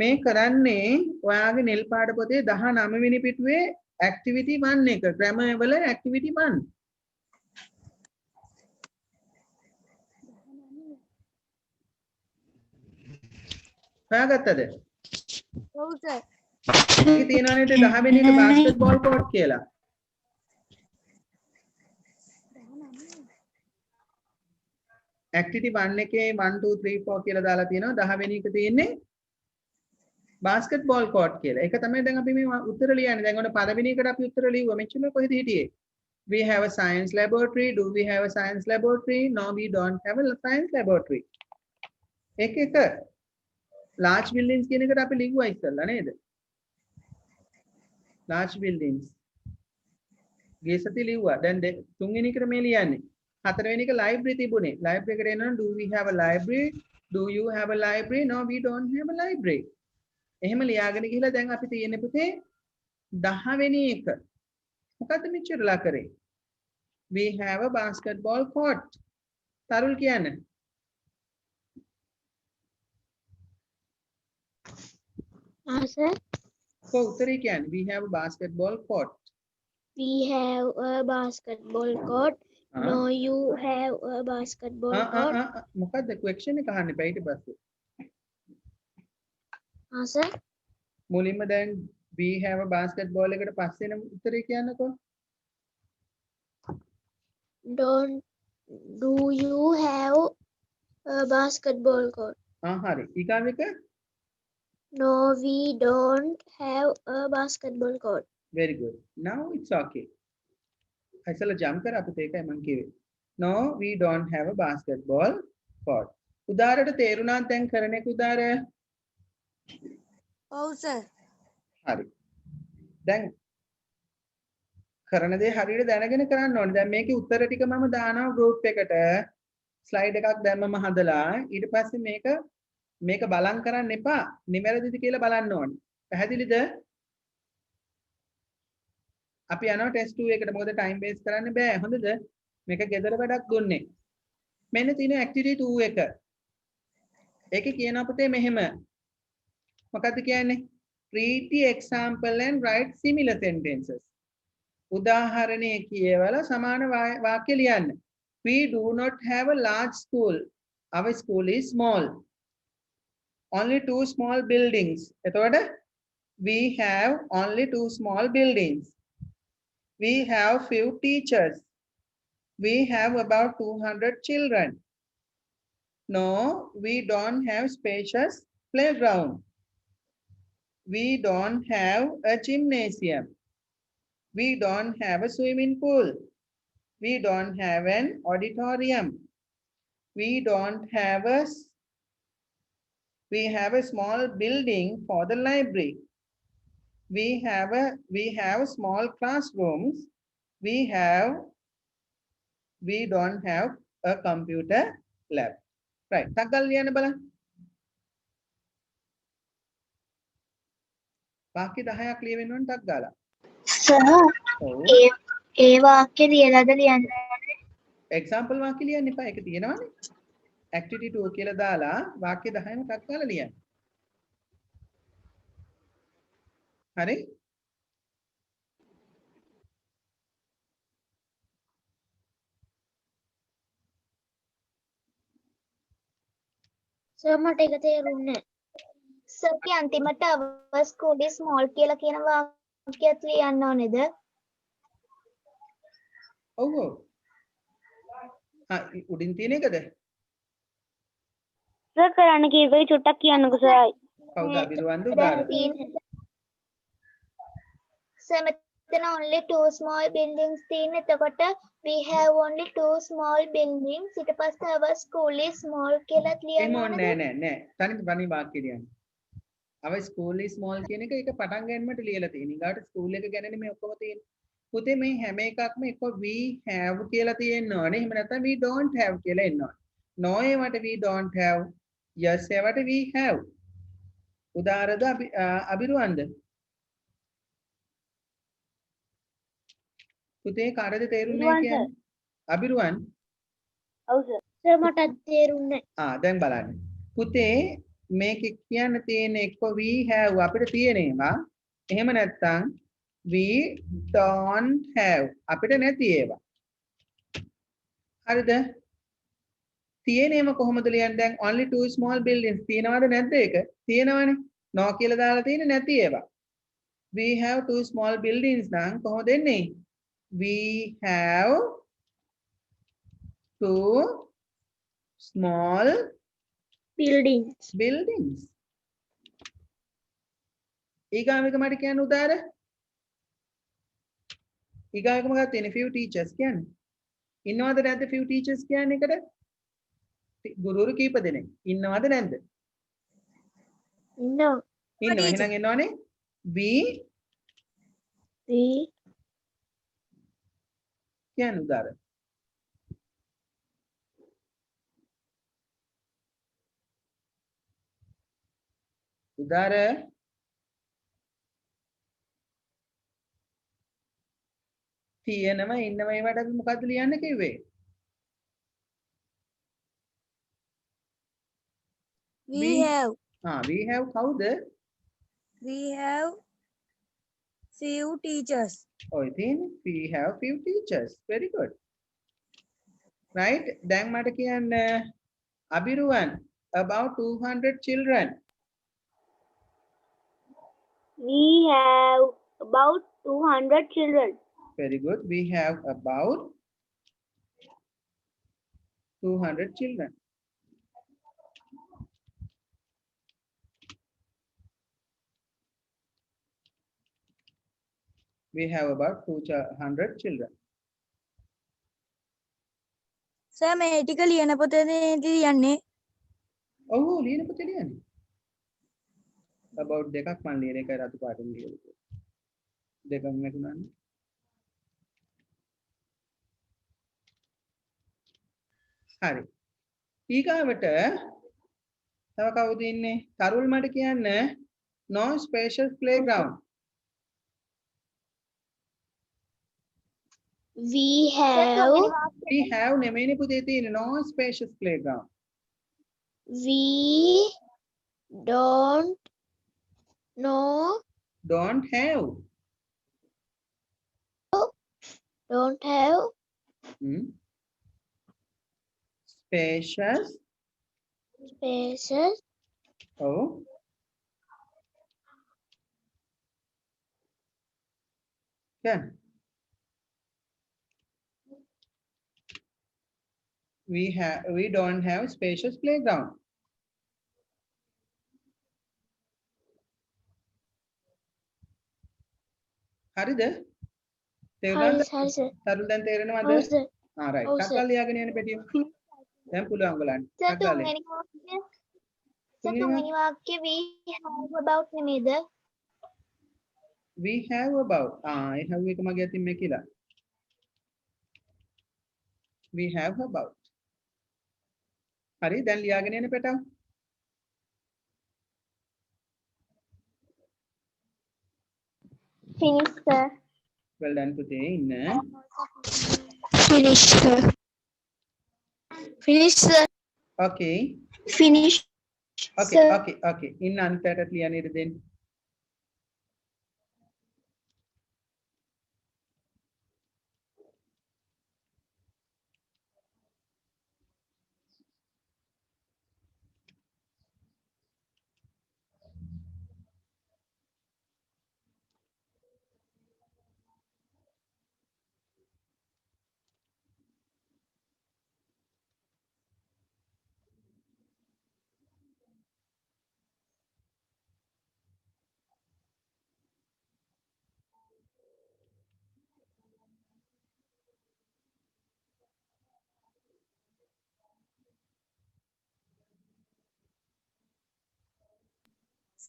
[SPEAKER 1] මේ කරන්නේ ඔයාගේ නිල් පාට පොතේ 19 වෙනි පිටුවේ ඇක්ටිවිටි 1 එක. ග්‍රැමර් වල ඇක්ටිවිටි 1. හොයාගත්තද?
[SPEAKER 6] ඔව් සර්.
[SPEAKER 1] ඒකේ තියෙනවා නේද 10 වෙනි එක බාස්කට් බෝල් කෝට් කියලා. ඇක්ටිවිටි 1 එකේ 1 2 3 4 කියලා දාලා තියෙනවා. 10 වෙනි එක තියෙන්නේ basketball court කියලා. ඒක තමයි දැන් අපි මේ උත්තර ලියන්නේ. දැන් ඔන්න පළවෙනි එකට අපි උත්තර ලියුවා. මෙච්චර කොහෙද හිටියේ? We have a science laboratory. Do we have a science laboratory? No, we don't have a science laboratory. එක large buildings කියන එකට අපි ලියුවා ඉස්සෙල්ලා නේද? large buildings. ගේ සති ලියුවා. දැන් තුන්වෙනි එකට මේ ලියන්නේ. හතරවෙනි එක library තිබුණේ. library එකට එනවනම් do we have a library? Do you have a library? No, we don't have a library. එහෙම ලියාගෙන ගිහලා දැන් අපි තියෙන්නේ පුතේ 10 වෙනි එක. මොකද්ද මෙච්චරලා කරේ? We have a basketball court. තරුල් කියන්න.
[SPEAKER 2] sir.
[SPEAKER 1] උත්තරේ කියන්නේ we have a basketball court.
[SPEAKER 2] We have a basketball court. No, you have a basketball court.
[SPEAKER 1] මොකද්ද question එක අහන්න බෑ ඊට පස්සේ.
[SPEAKER 2] sir.
[SPEAKER 1] මුලින්ම දැන් we have a basketball එකට පස්සේ නම් උත්තරේ කියන්නකෝ.
[SPEAKER 2] Do you have a basketball court?
[SPEAKER 1] හරි. ඊගාව එක
[SPEAKER 2] No, we don't have a basketball court.
[SPEAKER 1] very good. Now it's okay. අයිසලා jump කර අපිට ඒකයි මම කිව්වේ. No, we don't have a basketball court. උදාරට තේරුණා දැන් කරන එක උදාර.
[SPEAKER 6] ඔව් සර්.
[SPEAKER 1] හරි. දැන් කරන දේ හරියට දැනගෙන කරන්න ඕනේ. දැන් මේකේ උත්තර ටික මම දානවා group එකට. slide එකක් දැම්මම හදලා ඊට පස්සේ මේක බලන් කරන්න එපා. නිවැරදිද කියලා බලන්න ඕනේ. පැහැදිලිද? අපි යනවා ටෙස්ට් 2 එකට. මොකද ටයිම් වේස්ට් කරන්න බෑ. හොඳද? මේක ගෙදර වැඩක් දුන්නේ. මෙන්න තියෙන ඇක්ටිවිටි 2 එක. ඒකේ කියන අපතේ මෙහෙම. මොකද්ද කියන්නේ? Read the example and write similar sentences. උදාහරණය කියවලා සමාන වාක්‍ය ලියන්න. We do not have a large school. Our school is small. Only 2 small buildings. එතකොට we have only 2 small buildings. We have few teachers. We have about 200 children. No, we don't have spacious playground. We don't have a gymnasium. We don't have a swimming pool. We don't have an auditorium. We have a small building for the library. We have small classrooms. We don't have a computer lab. Right. තක්ගල් ලියන්න බලන්න. වාක්‍ය 10ක් ලියවෙන්න ඕන ටක් ගාලා.
[SPEAKER 5] Sir ඒ වාක්‍ය ලියලාද ලියන්න ඕනේ?
[SPEAKER 1] එක්සැම්පල් වාක්‍ය ලියන්න එපා. ඒක තියෙනවනේ. ඇක්ටිවිටි 2 කියලා දාලා වාක්‍ය 10ම ටක් ගාලා ලියන්න. හරි?
[SPEAKER 2] sir මට ඒක තේරුන්නේ නැහැ. sir කී අන්තිමට our school is small කියලා කියන වාක්‍යයත් ලියන්න ඕනේද?
[SPEAKER 1] ඔව් ඔව්. උඩින් තියෙන එකද?
[SPEAKER 5] සර් කරන්න කීපේ චුට්ටක් කියන්නකෝ සර්.
[SPEAKER 1] කවුද අබිරවන්ද උදාර?
[SPEAKER 2] sir මෙතන only 2 small buildings තියෙන. එතකොට we have only 2 small buildings. ඊට පස්සේ our school is small කියලා ලියන්න ඕනේද?
[SPEAKER 1] නෑ. තනි වාක්‍ය ලියන්න. our school is small කියන එක ඒක පටන් ගන්නකොට ලියලා තියෙනවා. ඊගාට ස්කූල් එක ගැනනේ මේ ඔක්කොම තියෙන්නේ. පුතේ මේ හැම එකක්ම එක we have කියලා තියෙන්න ඕනේ. එහෙම නැත්නම් we don't have කියලා එන්න ඕනේ. no ඒවට we don't have. yes ඒවට we have. උදාරද අබිරුවන්ද? පුතේ කාටද තේරුන්නේ
[SPEAKER 2] අබිරුවන්
[SPEAKER 1] කියන්නේ? අබිරුවන්
[SPEAKER 2] ඔව් සර්. සර් මටත් තේරුන්නේ
[SPEAKER 1] දැන් බලන්න. පුතේ මේක කියන්න තියෙන එක්ක we have අපිට තියෙන ඒවා. එහෙම නැත්නම් we don't have අපිට නැති ඒවා. හරිද? තියෙන ඒවා කොහොමද ලියන්නේ? දැන් only two small buildings තියනවද නැද්ද ඒක? තියෙනවනේ. no කියලා දාලා තියෙන්නේ නැති ඒවා. we have two small buildings නම් කොහොමද එන්නේ? we have two small
[SPEAKER 2] buildings.
[SPEAKER 1] buildings. ඊගාව එක මට කියන්න උදාර. ඊගාව එක මොකක්ද තියෙන්නේ? few teachers කියන්නේ. ඉන්නවද නැද්ද few teachers කියන්නේ එකට? ගුරුවරු කීප දෙනෙක්. ඉන්නවද නැද්ද?
[SPEAKER 2] No.
[SPEAKER 1] ඉන්නවා. එහෙනම් එනවනේ we කියන්න උදාර. උදාර තියෙනවා ඉන්නවා ඒවට අපි මොකද්ද ලියන්න කිව්වේ?
[SPEAKER 6] We have
[SPEAKER 1] we have කවුද?
[SPEAKER 6] few teachers.
[SPEAKER 1] ඔය තියෙන්නේ we have few teachers. Very good. Right? දැන් මට කියන්න අබිරුවන් about 200 children.
[SPEAKER 2] We have about 200 children.
[SPEAKER 1] Very good. We have about 200 children. We have about 200 children.
[SPEAKER 6] Sir මේ ටික ලියන පොතේ ලියන්නේ.
[SPEAKER 1] ඔව් ලියන පොතේ ලියන්නේ. about දෙකක් මම ලියන එකයි රතු පාටින් ලියලා. දෙකම වැටුණානේ. හරි. ඊගාවට තව කවුද ඉන්නේ? තරුල් මට කියන්න no spacious playground.
[SPEAKER 2] We have
[SPEAKER 1] නෙමෙයිනේ පුතේ තියෙන්නේ no spacious playground.
[SPEAKER 2] we don't have
[SPEAKER 1] spacious
[SPEAKER 2] spaces
[SPEAKER 1] yeah. We don't have spacious playground. හරිද? තේරුණාද?
[SPEAKER 2] හරි සර්.
[SPEAKER 1] තරුල් දැන් තේරෙනවද?
[SPEAKER 2] ඔව් සර්.
[SPEAKER 1] right.
[SPEAKER 2] ඔව් සර්.
[SPEAKER 1] කක්කල් ලියාගෙන යන්න පැටිය. දැන් පුළුවන් ඔයගලන්ට.
[SPEAKER 2] සර්
[SPEAKER 1] කක්කල් ලියන්න.
[SPEAKER 2] තුන්වෙනි වාක්‍ය we have about නෙමෙයිද?
[SPEAKER 1] we have about A have එක මගේ අතින් මේ කියලා. we have about. හරි දැන් ලියාගෙන යන්න පැටව.
[SPEAKER 2] Finish sir.
[SPEAKER 1] well done පුතේ ඉන්න.
[SPEAKER 4] Finish, sir.
[SPEAKER 2] Finish sir.
[SPEAKER 1] okay
[SPEAKER 5] Finish.
[SPEAKER 1] okay ඉන්න අන්තයට ලියන්න ඉර දෙන්න.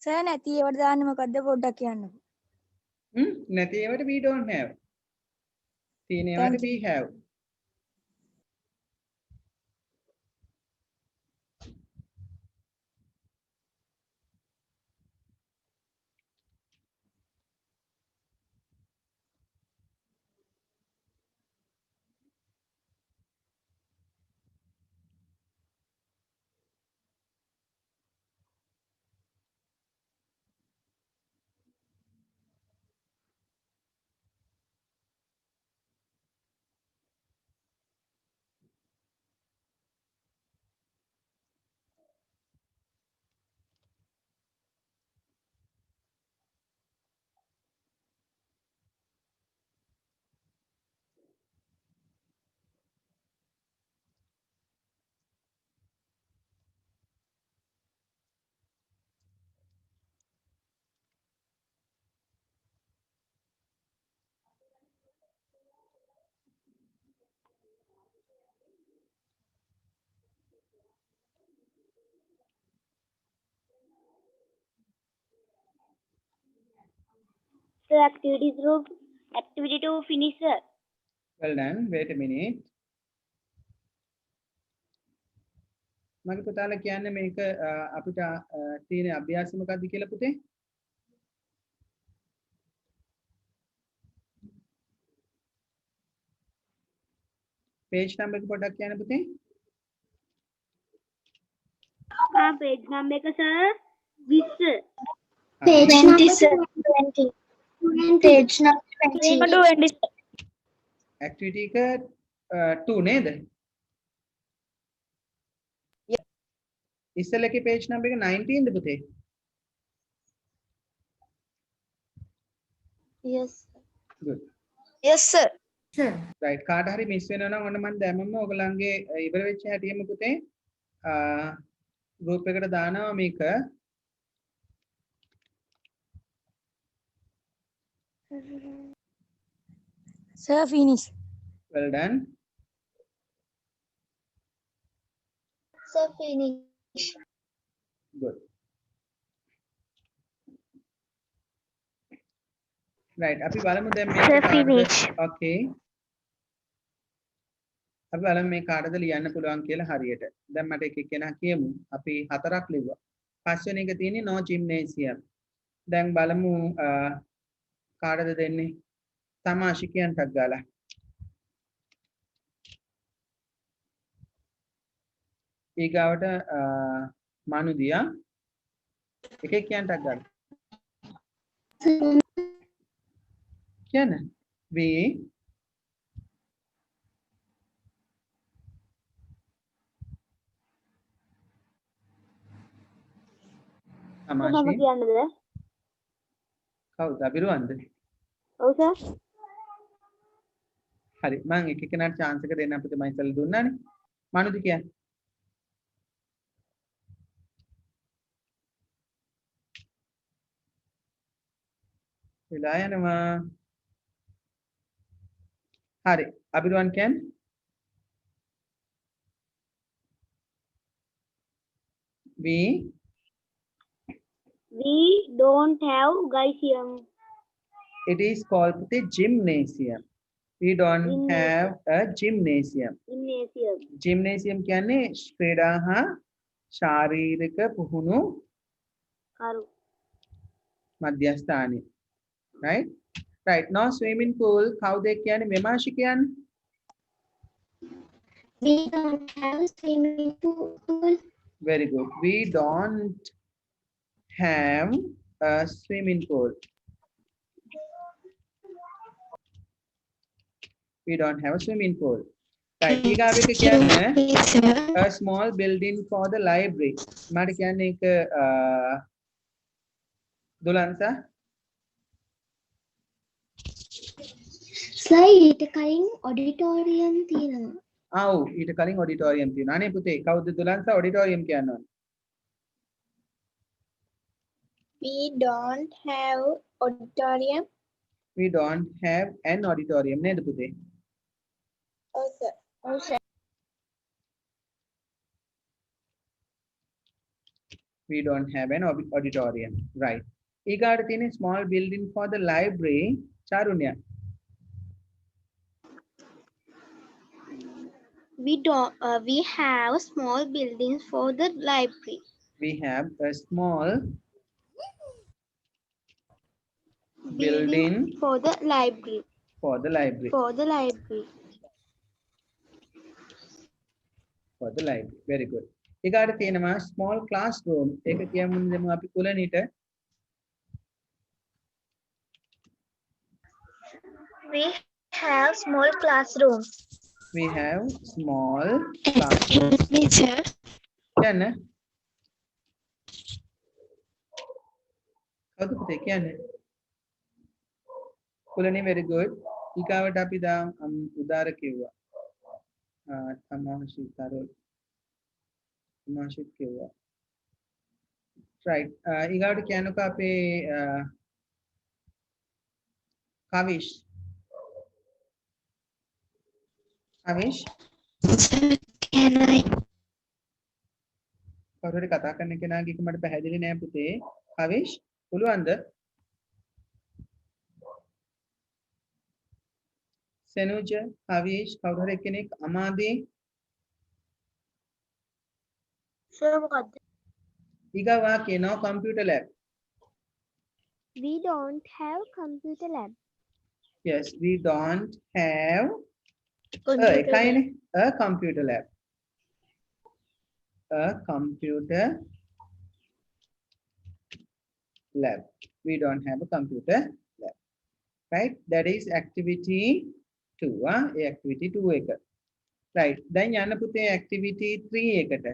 [SPEAKER 6] සර් නැති ඒවට දාන්නේ මොකද්ද පොඩ්ඩක් කියන්නකෝ.
[SPEAKER 1] නැති ඒවට we don't have. තියෙන ඒවට we have.
[SPEAKER 2] So activity to finish, sir.
[SPEAKER 1] Well done. Wait a minute. මගේ පුතාලා කියන්නේ මේක අපිට තියෙන අභ්‍යාසය මොකක්ද කියලා පුතේ? Page number එක පොඩ්ඩක් කියන්න පුතේ.
[SPEAKER 2] Page number, sir. This.
[SPEAKER 5] Page
[SPEAKER 1] 20.
[SPEAKER 5] number 20. Page number 20.
[SPEAKER 1] Activity එක 2 නේද? ඉස්සෙල්ලකේ page number එක 19 ද පුතේ?
[SPEAKER 3] Yes.
[SPEAKER 1] Good.
[SPEAKER 6] Yes, sir.
[SPEAKER 1] right කාට හරි මිස් වෙනවා නම් ඔන්න මම දැම්මම ඔයගලන්ගේ ඉවර වෙච්ච හැටියෙම පුතේ group එකට දානවා මේක
[SPEAKER 6] Sir, finish.
[SPEAKER 1] well done
[SPEAKER 2] So finish.
[SPEAKER 1] good right අපි බලමු දැන් මේක
[SPEAKER 2] Sir,
[SPEAKER 1] කාටද
[SPEAKER 2] finish.
[SPEAKER 1] okay අපි බලමු මේ කාටද ලියන්න පුළුවන් කියලා හරියට දැන් මට එක කෙනා කියමු අපි හතරක් ලිව්වා පස්වෙනි එක තියෙන්නේ no gymnasium දැන් බලමු කාටද දෙන්නේ තමාශිකයන්ටක් ගාලා ඊගාවට මනුදියා එකෙක් කියන්ටක් ගාලා කියන්න we තමාශි කවුද අබිරුවන්ද
[SPEAKER 2] ඔව් සර්.
[SPEAKER 1] හරි මම එක කෙනාට chance එක දෙන්න අපිට මම ඉස්සෙල්ලා දුන්නානේ මනුදි කියන්නේ වෙලා යනවා හරි අබිරුවන් කියන්නේ
[SPEAKER 2] We don't have gymnasium.
[SPEAKER 1] it is called the gymnasium we don't
[SPEAKER 2] Gymnasium.
[SPEAKER 1] have a gymnasium gymnasium කියන්නේ ක්‍රීඩා හා ශාරීරික පුහුණු මධ්‍යස්ථානය right right no swimming pool කවුද කියන්නේ මෙමාශි කියන්නේ
[SPEAKER 5] We don't have swimming pool.
[SPEAKER 1] very good we don't have a swimming pool we don't have a swimming pool right ඊගාව එක කියන්නේ
[SPEAKER 4] Please, sir.
[SPEAKER 1] a small building for the library මට කියන්නේ එක දුලන්සා
[SPEAKER 5] Sir, ඊට කලින් auditorium තියෙනවා.
[SPEAKER 1] ආව් ඊට කලින් ඔඩිටෝරියම් තියෙනවා අනේ පුතේ කවුද දුලන්සා ඔඩිටෝරියම් කියන්නේ
[SPEAKER 3] We don't have auditorium.
[SPEAKER 1] we don't have an auditorium නේද පුතේ
[SPEAKER 3] Oh, sir.
[SPEAKER 1] we don't have an auditorium right ඊගාට තියෙන small building for the library චාරුණ්‍ය
[SPEAKER 3] We have small buildings for the library.
[SPEAKER 1] we have a small building
[SPEAKER 3] For the library.
[SPEAKER 1] for the library
[SPEAKER 3] For the library.
[SPEAKER 1] for the library very good ඊගාට තියෙනවා small classroom ඒක කියමු දෙමු අපි කුලනිට
[SPEAKER 2] We have small classrooms.
[SPEAKER 1] we have small classroom
[SPEAKER 4] Excuse me, sir.
[SPEAKER 1] කියන්න කවුද පුතේ කියන්නේ කුලනේ very good ඊගාවට අපි උදාර කිව්වා තමාශිත් කිව්වා right ඊගාවට කියනක අපේ කවිෂ්
[SPEAKER 4] Sir, can I?
[SPEAKER 1] කවුරුහරි කතා කරන කෙනාගේ එක මට පැහැදිලි නෑ පුතේ කවිෂ් පුළුවන්ද Senuja, Havish, කවුරු හරි කෙනෙක් අමාදී
[SPEAKER 2] සර් මොකද්ද?
[SPEAKER 1] ඊගා වාක්‍යය no computer lab.
[SPEAKER 2] We don't have computer lab.
[SPEAKER 1] Yes, we don't have එකයිනේ a computer lab. A computer lab. We don't have a computer lab. Right? That is activity 2. Activity 2 එක. Right. දැන් යන්න පුතේ activity 3 එකට.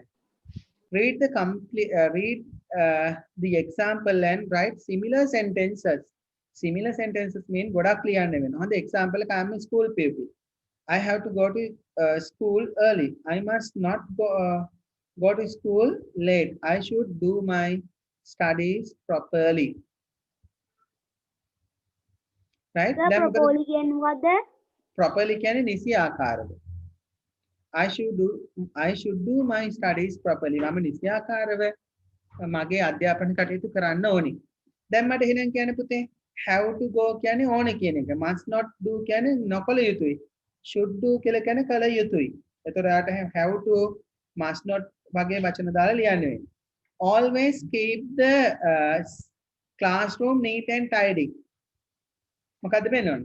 [SPEAKER 1] Read the example and write similar sentences. Similar sentences mean ගොඩක් ලියන්න වෙනවා. හොඳ example එක I'm a school pupil. I have to go to school early. I must not go to school late. I should do my studies properly. Right? දැන් මොකද
[SPEAKER 2] ප්‍රොපෝලි කියන්නේ මොකද්ද?
[SPEAKER 1] properly කියන්නේ නිසි ආකාරව. I should do my studies properly. මම නිසි ආකාරව මගේ අධ්‍යාපන කටයුතු කරන්න ඕනි. දැන් මට එහෙනම් කියන්න පුතේ have to go කියන්නේ ඕනේ කියන එක. Must not do කියන්නේ නොකළ යුතුයි. Should do කියලා කියන්නේ කළ යුතුයි. එතකොට යාට have to must not වගේ වචන දාලා ලියන්න වෙන්නේ. Always keep the classroom neat and tidy. මොකද්ද වෙන්නේ?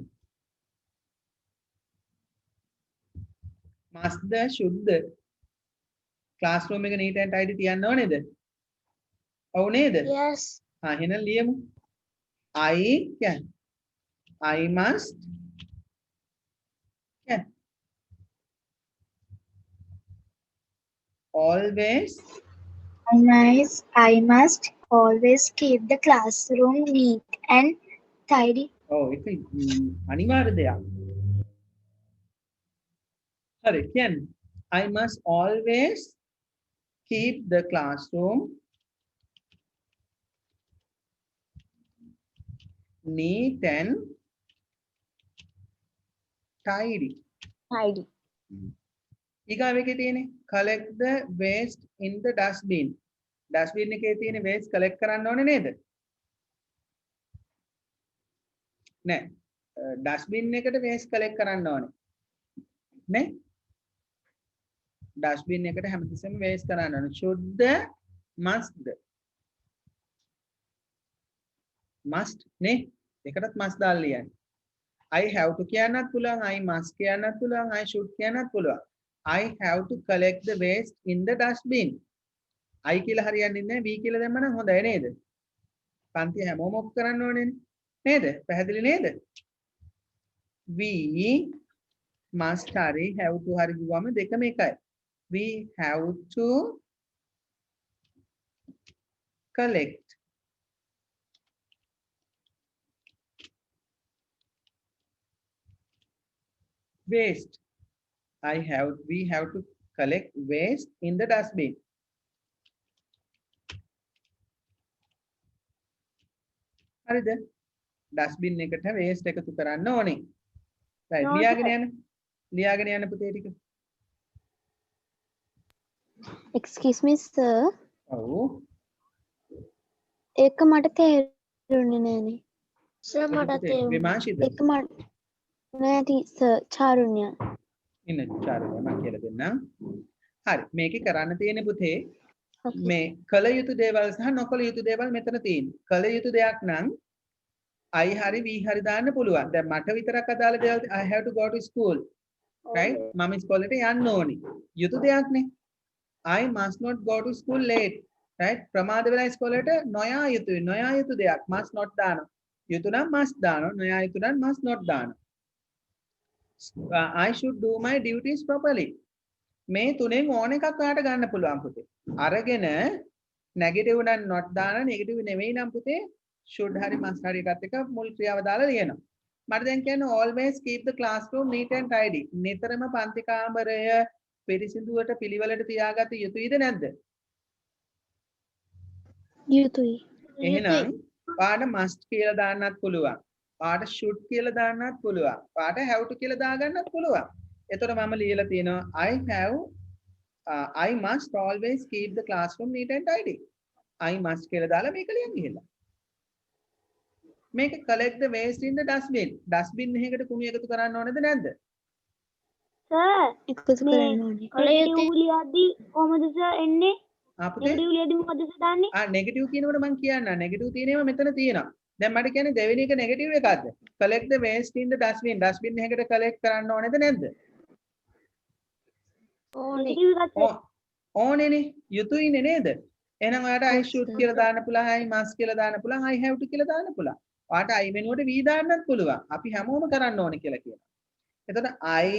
[SPEAKER 1] must should classroom එක neat and tidy තියන්න ඕනේද? ඔව් නේද?
[SPEAKER 2] Yes.
[SPEAKER 1] එහෙනම් ලියමු. I can. I must. Can. Always.
[SPEAKER 5] I must always keep the classroom neat and tidy.
[SPEAKER 1] Oh, ඒක අනිවාර්ය දෙයක්. හරි can. I must always keep the classroom neat and tidy.
[SPEAKER 6] tidy.
[SPEAKER 1] ඊගාව එකේ තියෙන්නේ collect the waste in the dustbin. dustbin එකේ තියෙන waste collect කරන්න ඕනේ නේද? නෑ. dustbin එකට waste collect කරන්න ඕනේ. නේ? dustbin එකට හැමතිස්සෙම waste කරන්න ඕනේ. should the must the must නේ? ඒකටත් must දාලා ලියන්න. I have to කියන්නත් පුළුවන්, I must කියන්නත් පුළුවන්, I should කියන්නත් පුළුවන්. I have to collect the waste in the dustbin. I කියලා හරියන්නේ නැහැ, V කියලා දැම්ම නම් හොඳයි නේද? පන්ති හැමෝම ඔක් කරන්න ඕනේ නේද? පැහැදිලි නේද? We must හරි have to හරි ගිවම දෙකම එකයි. We have to collect waste. We have to collect waste in the dustbin. හරිද? dustbin එකට waste එකතු කරන්න ඕනේ. right ලියාගෙන යන්න පුතේ ටික.
[SPEAKER 7] Excuse me sir.
[SPEAKER 1] ඔව්.
[SPEAKER 7] ඒක මට තේරුන්නේ නෑනේ.
[SPEAKER 2] සර් මට තේරුණා.
[SPEAKER 1] විමාශිද?
[SPEAKER 7] ඒක මට නෑ sir චාරුණ්‍ය.
[SPEAKER 1] ඉන්න චාරුණ්‍ය මම කියලා දෙන්නම්. හරි මේකේ කරන්න තියෙන පුතේ මේ කල යුතු දේවල් සහ නොකල යුතු දේවල් මෙතන තියෙනවා. කල යුතු දෙයක් නම් I හරි V හරි දාන්න පුළුවන්. දැන් මට විතරක් අදාළ දේවල් I have to go to school. right? මම ඉස්කෝලේට යන්න ඕනි. යුතු දෙයක් නේ. I must not go to school late. right? ප්‍රමාද වෙලා ඉස්කෝලේට නොයා යුතුයි. නොයා යුතු දෙයක් must not දානවා. යුතු නම් must දානවා. නොයා යුතු නම් must not දානවා. I should do my duties properly. මේ තුනෙන් ඕන එකක් ඔයාලට ගන්න පුළුවන් පුතේ. අරගෙන negative නම් not දාන negative නෙවෙයි නම් පුතේ should හරි must හරි එකත් එක මුල් ක්‍රියාව දාලා ලියනවා. මට දැන් කියන්නේ always keep the classroom neat and tidy. නිතරම පන්ති කාමරය පිරිසිදුවට පිළිවෙලට තියාගත යුතුයිද නැද්ද?
[SPEAKER 7] යුතුයි.
[SPEAKER 1] එහෙනම් පාඩ must කියලා දාන්නත් පුළුවන්. පාඩ should කියලා දාන්නත් පුළුවන්. පාඩ have to කියලා දාගන්නත් පුළුවන්. එතකොට මම ලියලා තියෙනවා I must always keep the classroom neat and tidy. I must කියලා දාලා මේක ලියන්න ගිහලා. මේක collect the waste in the dustbin. dustbin එකකට කුණු එකතු කරන්න ඕනේද නැද්ද?
[SPEAKER 6] සර්
[SPEAKER 7] එකතු කරන්න ඕනේ.
[SPEAKER 6] නෙගටිව් ලියද්දී කොහමද සර් එන්නේ?
[SPEAKER 1] අපුතේ
[SPEAKER 6] නෙගටිව් ලියද්දී මොකද සර් දාන්නේ?
[SPEAKER 1] නෙගටිව් කියනකොට මම කියන්න නෙගටිව් තියෙනවා මෙතන තියෙනවා. දැන් මට කියන්නේ දෙවෙනි එක නෙගටිව් එකක්ද? collect the waste in the dustbin. dustbin එකකට collect කරන්න ඕනේද නැද්ද?
[SPEAKER 6] නෙගටිව් එකක් සර්.
[SPEAKER 1] ඕනේනේ යුතුයිනේ නේද? එහෙනම් ඔයාලට I should
[SPEAKER 7] sir.
[SPEAKER 1] කියලා දාන්න පුළුවන්, I must කියලා දාන්න පුළුවන්, I have to කියලා දාන්න පුළුවන්. ඔයාලට I වෙනුවට we දාන්නත් පුළුවන්. අපි හැමෝම කරන්න ඕනේ කියලා කියනවා. එතකොට I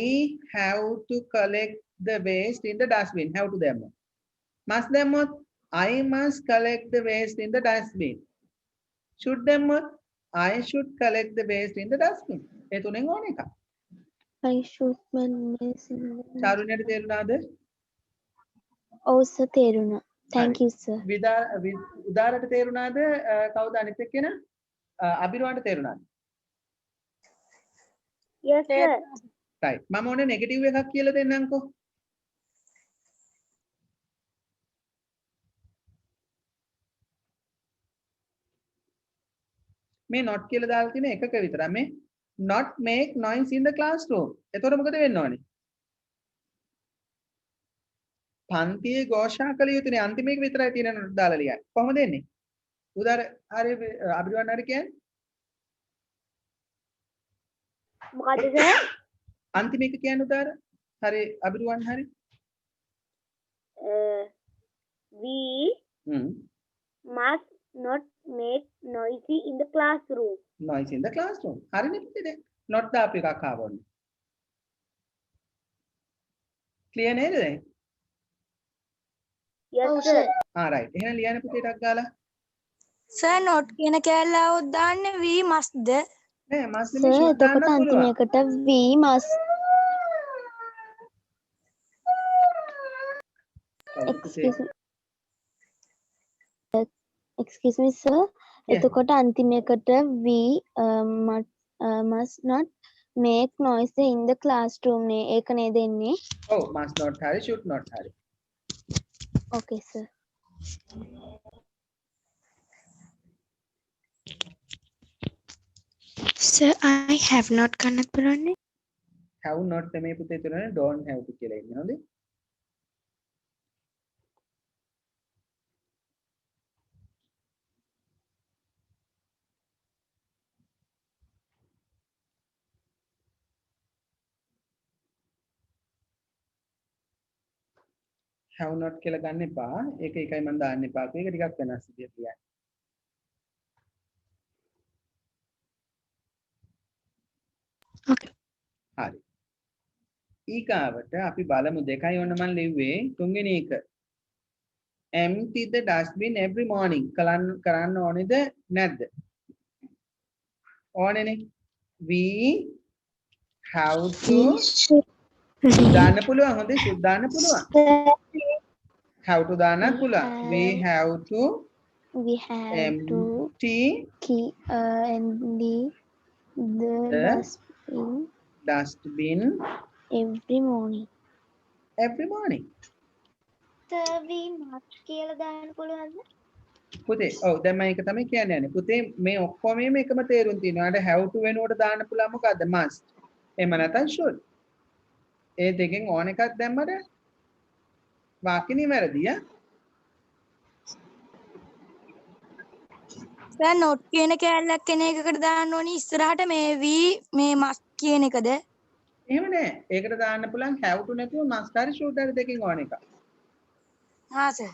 [SPEAKER 1] have to collect the waste in the dustbin. have to දැම්මොත්. must දැම්මොත් I must collect the waste in the dustbin. should දැම්මොත් I should collect the waste in the dustbin. ඒ තුනෙන් ඕන එකක්.
[SPEAKER 7] I should manage in the-
[SPEAKER 1] චාරුණ්‍යට තේරුණාද?
[SPEAKER 7] ඔව් sir තේරුණා. thank you sir.
[SPEAKER 1] උදාරට තේරුණාද? කවුද අනිත් එක්කෙනා? අබිරවන්ට තේරුණාද?
[SPEAKER 6] yes sir.
[SPEAKER 1] right. මම ඕනේ නෙගටිව් එකක් කියලා දෙන්නම්කෝ. මේ not කියලා දාලා තියෙන එකක විතරයි මේ not make noise in the classroom. එතකොට මොකද වෙන්න ඕනේ? පන්තියේ ഘോഷා කළ යුතුනේ අන්තිම එක විතරයි තියෙන not දාලා ලියන්න. කොහොමද එන්නේ? උදාර හරි අබිරවන්න හරි කියන්නේ
[SPEAKER 6] මොකද සර්?
[SPEAKER 1] අන්තිම එක කියන්නේ උදාර හරි අබිරවන්න හරි
[SPEAKER 6] we
[SPEAKER 1] hmm
[SPEAKER 6] must not make noisy in the classroom.
[SPEAKER 1] noise in the classroom. හරිනේ පුතේ not දාපු එකක් ආවොත්. clear නේද දැන්?
[SPEAKER 6] yes sir.
[SPEAKER 1] right. එහෙනම් ලියන්න පුතේ ටක් ගාලා.
[SPEAKER 6] සර් නොට් කියන කෑල්ල આવොත් දාන්නේ we must ද?
[SPEAKER 1] නෑ මස්
[SPEAKER 7] සර්
[SPEAKER 1] නෙමෙයි should දාන්නත්
[SPEAKER 7] එතකොට අන්තිම
[SPEAKER 1] පුළුවන්.
[SPEAKER 7] එකට we must excuse me sir.
[SPEAKER 1] Yeah.
[SPEAKER 7] එතකොට අන්තිම එකට we must not make noise in the classroom නේ. ඒක නේද එන්නේ?
[SPEAKER 1] ඔව් must not හරි should not හරි.
[SPEAKER 7] okay sir.
[SPEAKER 4] Sir, I have not kannත් පුළුවන්නේ.
[SPEAKER 1] have not නෙමෙයි පුතේ තුනනේ don't have to කියලා ඉන්නේ හොඳේ. have not කියලා ගන්න එපා. ඒක එකයි මම දාන්න එපා. ඒක ටිකක් වෙනස් විදියට ලියන්න.
[SPEAKER 4] Okay.
[SPEAKER 1] හරි. ඊගාවට අපි බලමු දෙකයි ඔන්න මම ලිව්වේ තුන්වෙනි එක. empty the dustbin every morning. කරන්න ඕනේද නැද්ද? ඕනේනේ. we have to දාන්න පුළුවන් හොඳේ should දාන්න පුළුවන්. have to දාන්නත් පුළුවන්. we have to
[SPEAKER 7] we have to
[SPEAKER 1] empty
[SPEAKER 7] keep empty the
[SPEAKER 1] dustbin
[SPEAKER 7] every morning.
[SPEAKER 1] every morning.
[SPEAKER 2] sir we must කියලා දාන්න පුළුවන්ද?
[SPEAKER 1] පුතේ ඔව් දැන් මම ඒක තමයි කියන්න යන්නේ. පුතේ මේ ඔක්කොම එකම තේරුම් තියෙනවා. අර have to වෙනුවට දාන්න පුළුවන් මොකද්ද? must. එහෙම නැත්නම් should. ඒ දෙකෙන් ඕන එකක් දැම්මද වාක්‍ය නිවැරදි ඈ.
[SPEAKER 6] සර් නොට් කියන කෑල්ලක් කෙන එකකට දාන්න ඕනි ඉස්සරහට මේ we මේ must කියන එකද?
[SPEAKER 1] එහෙම නෑ. ඒකට දාන්න පුළුවන් have to නැතුව must හරි should හරි දෙකෙන් ඕන එකක්.
[SPEAKER 6] හා සර්.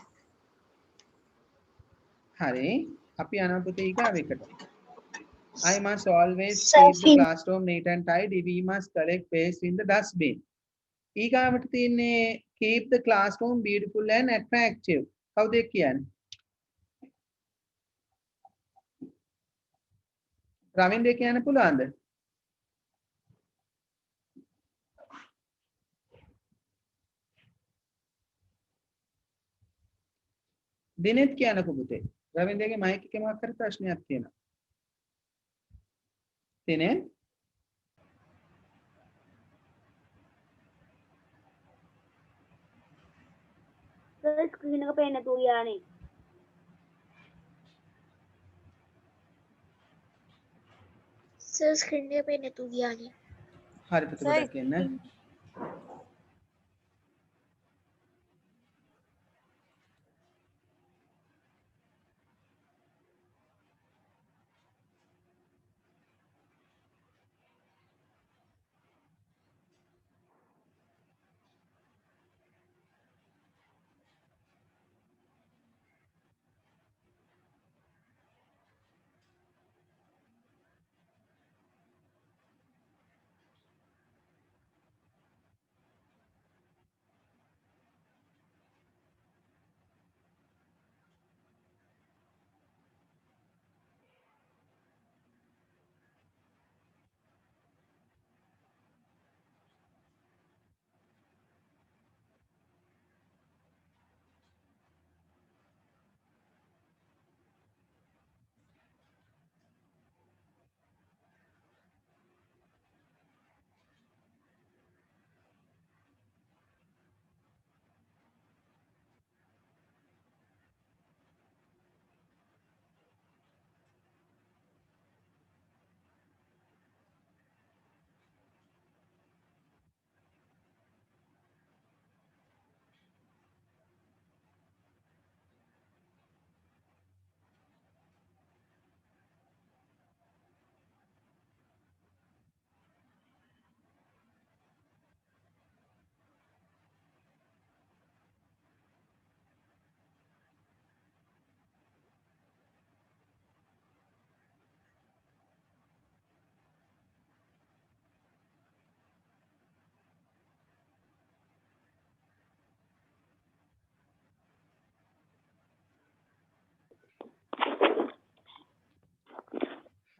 [SPEAKER 1] හරි. අපි යනවා පුතේ ඊගාව එකට. I must always keep the classroom neat and tidy. We must collect waste in the dustbin. ඊගාවට තියෙන්නේ keep the classroom beautiful and attractive. කවුද කියන්නේ? රවින්ද්‍ර කියන්න පුළුවන්ද? දිනෙත් කියන්නකෝ පුතේ. රවින්ද්‍රගේ මයික් එකේ මොකක් හරි ප්‍රශ්නයක් තියෙනවා. දිනෙත්
[SPEAKER 6] සර් ස්ක්‍රීන් එක පේන්න නැතුව ගියානේ.
[SPEAKER 2] sir screen එක පේන්නේ නැතුව ගියානේ.
[SPEAKER 1] හරි පුතේ ගොඩක් කියන්න.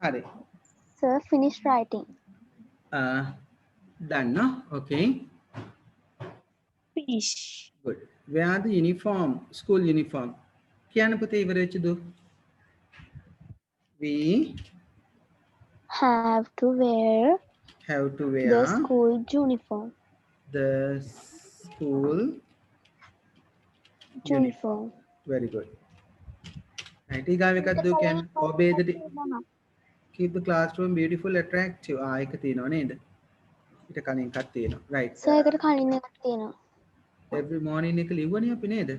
[SPEAKER 1] හරි.
[SPEAKER 7] Sir, finish writing.
[SPEAKER 1] Done, no? Okay.
[SPEAKER 6] finish
[SPEAKER 1] Good. Where the uniform, school uniform? කියන්න පුතේ ඉවර වෙච්ච දු. We
[SPEAKER 7] Have to wear
[SPEAKER 1] have to
[SPEAKER 7] the
[SPEAKER 1] wear
[SPEAKER 7] school uniform.
[SPEAKER 1] the school uniform.
[SPEAKER 7] Uniform.
[SPEAKER 1] Very good. Right. ඊගාව එකක් දු කියන්නේ obey the keep the classroom beautiful attractive. ඒක තියෙනව නේද? ඊට කලින් එකක් තියෙනවා. Right.
[SPEAKER 7] Sir, එකට කලින් එකක් තියෙනවා.
[SPEAKER 1] Every morning එක ලිව්වනේ අපි නේද?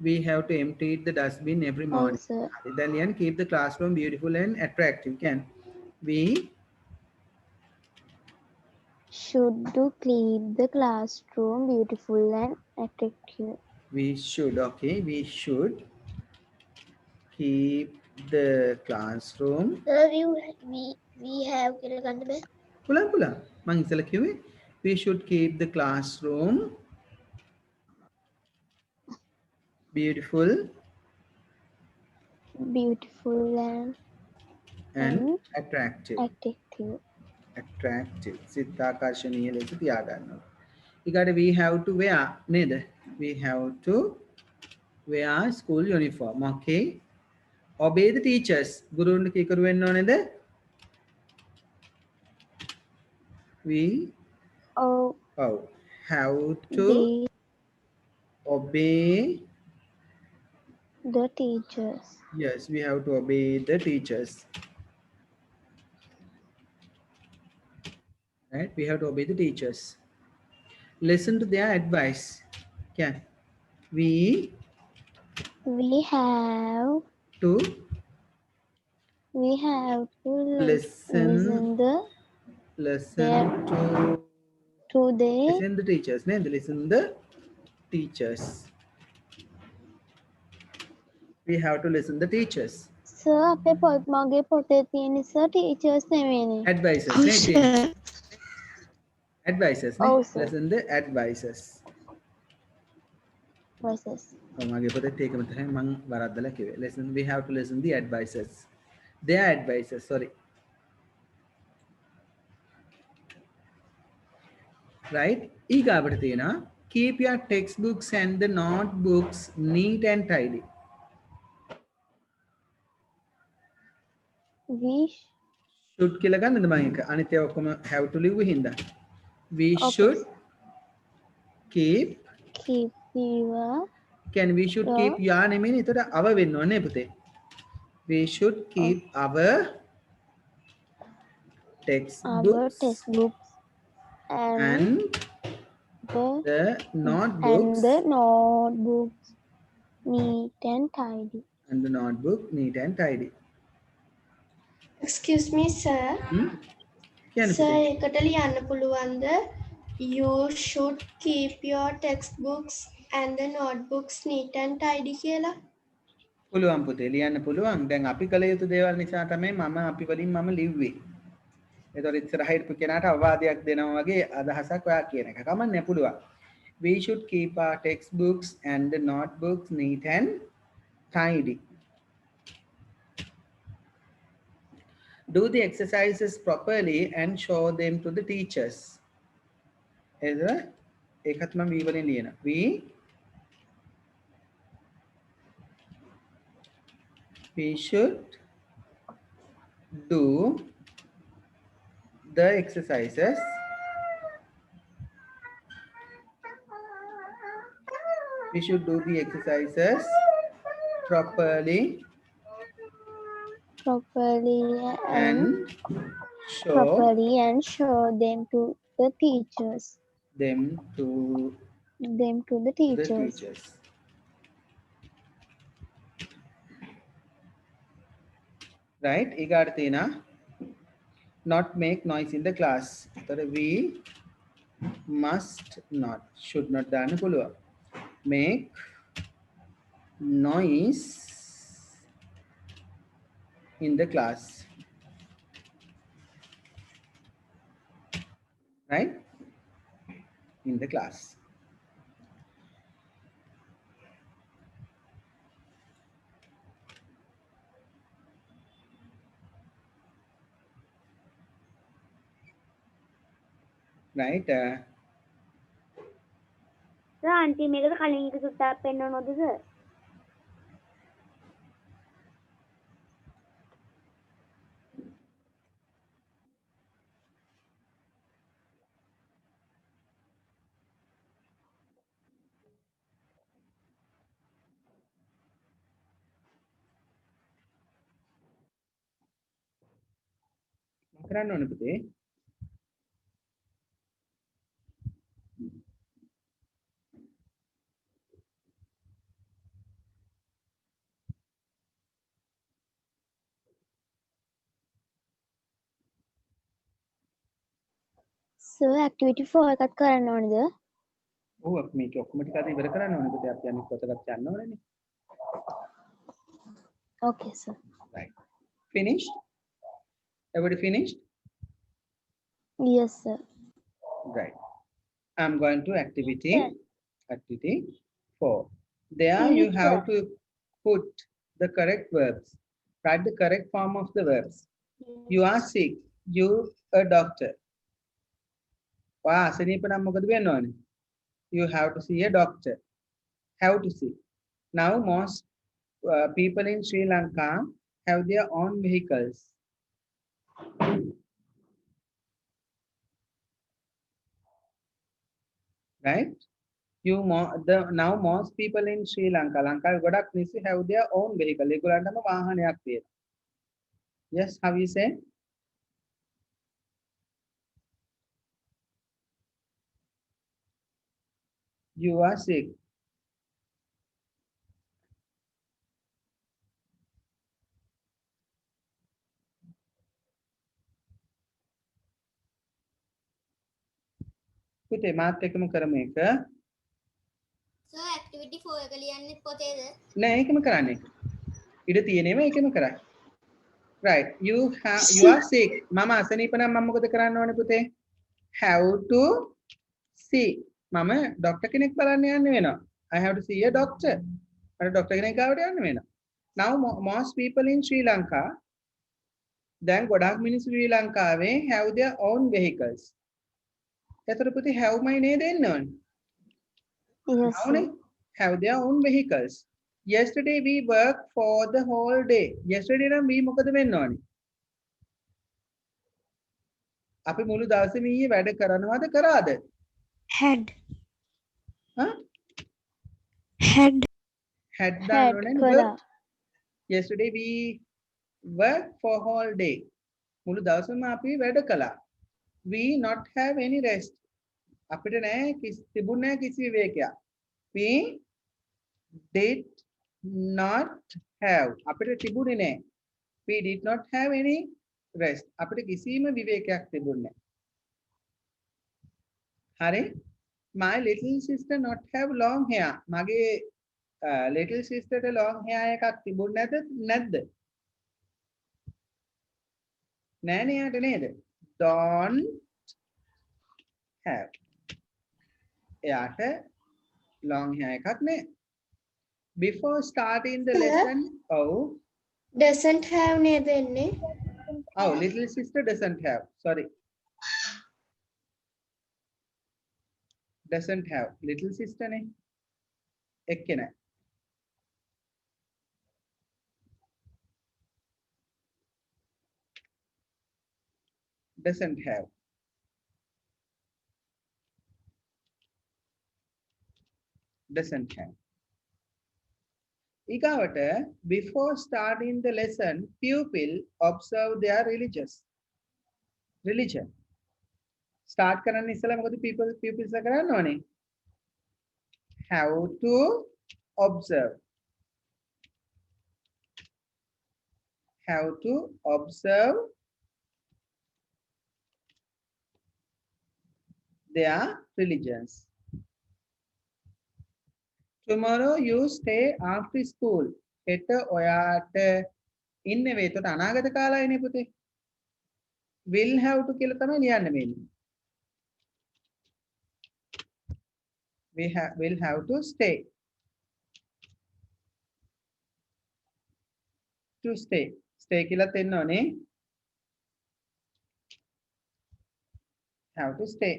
[SPEAKER 1] We have to empty the dustbin every
[SPEAKER 7] Oh,
[SPEAKER 1] morning.
[SPEAKER 7] sir.
[SPEAKER 1] Then ලියන්න keep the classroom beautiful and attractive. Can we
[SPEAKER 7] Should to keep the classroom beautiful and attractive.
[SPEAKER 1] we should, okay, we should keep the classroom
[SPEAKER 2] we have කියලා ගන්න බෑ.
[SPEAKER 1] පුළා මං ඉස්සෙල්ලා කිව්වේ we should keep the classroom beautiful
[SPEAKER 7] Beautiful and
[SPEAKER 1] and
[SPEAKER 7] And
[SPEAKER 1] attractive.
[SPEAKER 7] attractive.
[SPEAKER 1] Attractive. සිතාකර්ශනීය ලෙස තියාගන්නවා. ඊගාට we have to wear නේද? We have to wear school uniform. Okay. Obey the teachers. ගුරුන්ට කීකරු වෙන්න ඕනේද? We
[SPEAKER 7] Oh,
[SPEAKER 1] have to
[SPEAKER 7] the
[SPEAKER 1] obey.
[SPEAKER 7] the teachers.
[SPEAKER 1] Yes, we have to obey the teachers. Right? We have to obey the teachers. Listen to their advice. Can we
[SPEAKER 7] We have
[SPEAKER 1] to
[SPEAKER 7] listen
[SPEAKER 1] listen
[SPEAKER 7] to the
[SPEAKER 1] listen the teachers. No, listen the teachers. We have to listen the teachers.
[SPEAKER 7] Sir, අපේ මගේ පොතේ තියෙන sir teachers නෙවෙයිනේ.
[SPEAKER 1] Advisors.
[SPEAKER 4] Oh,
[SPEAKER 1] ne?
[SPEAKER 4] sir.
[SPEAKER 1] Advisors.
[SPEAKER 7] Oh,
[SPEAKER 1] Ne?
[SPEAKER 7] sir.
[SPEAKER 1] Listen the advisors.
[SPEAKER 7] Versus.
[SPEAKER 1] මගේ පොතේ ඒකම තමයි මම වරද්දලා කිව්වේ. Listen, we have to listen the advisors. Their advisors, sorry. Right? ඊගාවට තියෙනවා keep your textbooks and the notebooks neat and tidy.
[SPEAKER 7] We
[SPEAKER 1] should කියලා ගන්නද මම එක අනිත් ඒවා ඔක්කොම have to live හින්දා. We
[SPEAKER 7] Okay.
[SPEAKER 1] should keep
[SPEAKER 7] keep your
[SPEAKER 1] we should
[SPEAKER 7] Yeah.
[SPEAKER 1] keep your නෙමෙයි එතකොට our වෙන්න ඕනේ පුතේ. We should keep our textbooks
[SPEAKER 7] textbooks and
[SPEAKER 1] and
[SPEAKER 7] the
[SPEAKER 1] notebooks
[SPEAKER 7] notebooks neat and tidy.
[SPEAKER 1] and the notebook neat and tidy.
[SPEAKER 3] Excuse me, sir.
[SPEAKER 1] කියන්න
[SPEAKER 3] Sir,
[SPEAKER 1] පුතේ.
[SPEAKER 3] එකට ලියන්න පුළුවන්ද? You should keep your textbooks and the notebooks neat and tidy කියලා.
[SPEAKER 1] පුළුවන් පුතේ ලියන්න පුළුවන්. දැන් අපි කළ යුතු දේවල් නිසා තමයි මම අපි වලින් මම ලිව්වේ. ඒතකොට ඉස්සරහ හිටපු කෙනාට අවවාදයක් දෙනවා වගේ අදහසක් ඔයා කියන එක. කමන්නේ පුළුවන්. We should keep our textbooks and the notebooks neat and tidy. Do the exercises properly and show them to the teachers. ඒකත් මම V වලින් ලියනවා. We should do the exercises properly
[SPEAKER 7] and show them to the teachers.
[SPEAKER 1] them to
[SPEAKER 7] The
[SPEAKER 1] the
[SPEAKER 7] teachers.
[SPEAKER 1] teachers. Right? ඊගාට තියෙනවා not make noise in the class. So we must not, should not දාන්න පුළුවන්. Make noise in the class. Right? In the class. right?
[SPEAKER 5] Sir අන්තිම එකද කලින් එක සුට්ටක් පෙන්වනවද sir?
[SPEAKER 1] කරන්න ඕනේ පුතේ.
[SPEAKER 7] සර් ඇක්ටිවිටි 4 එකත් කරන්න ඕනේද?
[SPEAKER 1] ඔව් අපි මේක ඔක්කොම ටික අද ඉවර කරන්න ඕනේ පුතේ. අපි අනිත් පොතකට යන්න ඕනේනේ.
[SPEAKER 7] Okay sir.
[SPEAKER 1] Right. Finished? Everybody finished?
[SPEAKER 7] Yes sir.
[SPEAKER 1] Right. I'm going to activity.
[SPEAKER 5] Yes.
[SPEAKER 1] Activity 4. There you
[SPEAKER 5] Finish,
[SPEAKER 1] have
[SPEAKER 5] sir.
[SPEAKER 1] to put the correct verbs. Write the correct form of the verbs. You are sick. You a doctor. අසනීප නම් මොකද වෙන්න ඕනේ? You have to see a doctor. Have to see. Now most people in Sri Lanka have their own vehicles. Right? Now most people in Sri Lanka ගොඩක් මිනිස්සු have their own vehicle. ඒගොල්ලන්ටම වාහනයක් තියෙනවා. Yes, how you say? You are sick. පුතේ මාත් එක්කම කරමු එක.
[SPEAKER 2] Sir activity 4 එක ලියන්නෙත් පොතේද?
[SPEAKER 1] නෑ ඒකම කරන්න එක. ඉඩ තියෙනේම ඒකම කරන්න. Right. You are sick. මම අසනීප නම් මම මොකද කරන්න ඕනේ පුතේ? Have to see. මම ડોක්ටර් කෙනෙක් බලන්න යන්න වෙනවා. I have to see a doctor. මට ડોක්ටර් කෙනෙක් ගාවට යන්න වෙනවා. Now most people in Sri Lanka දැන් ගොඩාක් මිනිස්සු ශ්‍රී ලංකාවේ have their own vehicles. එතකොට පුතේ have මයි නේද එන්න ඕනේ?
[SPEAKER 7] Yes sir.
[SPEAKER 1] Have their own vehicles. Yesterday we worked for the whole day. Yesterday නම් we මොකද වෙන්න ඕනේ? අපි මුළු දවසේම ඊයේ වැඩ කරනවද කරාද?
[SPEAKER 4] had
[SPEAKER 1] Huh?
[SPEAKER 4] had
[SPEAKER 1] Had දාන්න ඕනේ
[SPEAKER 7] කරා.
[SPEAKER 1] worked. Yesterday we worked for whole day. මුළු දවසම අපි වැඩ කළා. We not have any rest. අපිට නෑ තිබුණේ නෑ කිසි විවේකයක්. We did not have. අපිට තිබුණේ නෑ. We did not have any rest. අපිට කිසිම විවේකයක් තිබුණේ නෑ. හරි? My little sister not have long hair. මගේ little sister ට long hair එකක් තිබුණේ නැද්ද? නෑනේ යාට නේද? Don't have. එයාට long hair එකක් නෑ. Before starting the
[SPEAKER 3] Sir?
[SPEAKER 1] lesson,
[SPEAKER 3] doesn't have නේද එන්නේ?
[SPEAKER 1] little sister doesn't have. Sorry. Doesn't have. Little sister නේ. එක්කේ නෑ. Doesn't have. Doesn't have. ඊගාවට before starting the lesson, pupil observe their religion. Start කරන්න ඉස්සෙල්ලා මොකද pupils ලා කරන්න ඕනේ? Have to observe. Have to observe their religions. Tomorrow you stay after school. හෙට ඔයාට ඉන්න වේ. එතකොට අනාගත කාලයනේ පුතේ. Will have to කියලා තමයි ලියන්න වෙන්නේ. Will have to stay. To stay. Stay කියලා තෙන්න ඕනේ. Have to stay.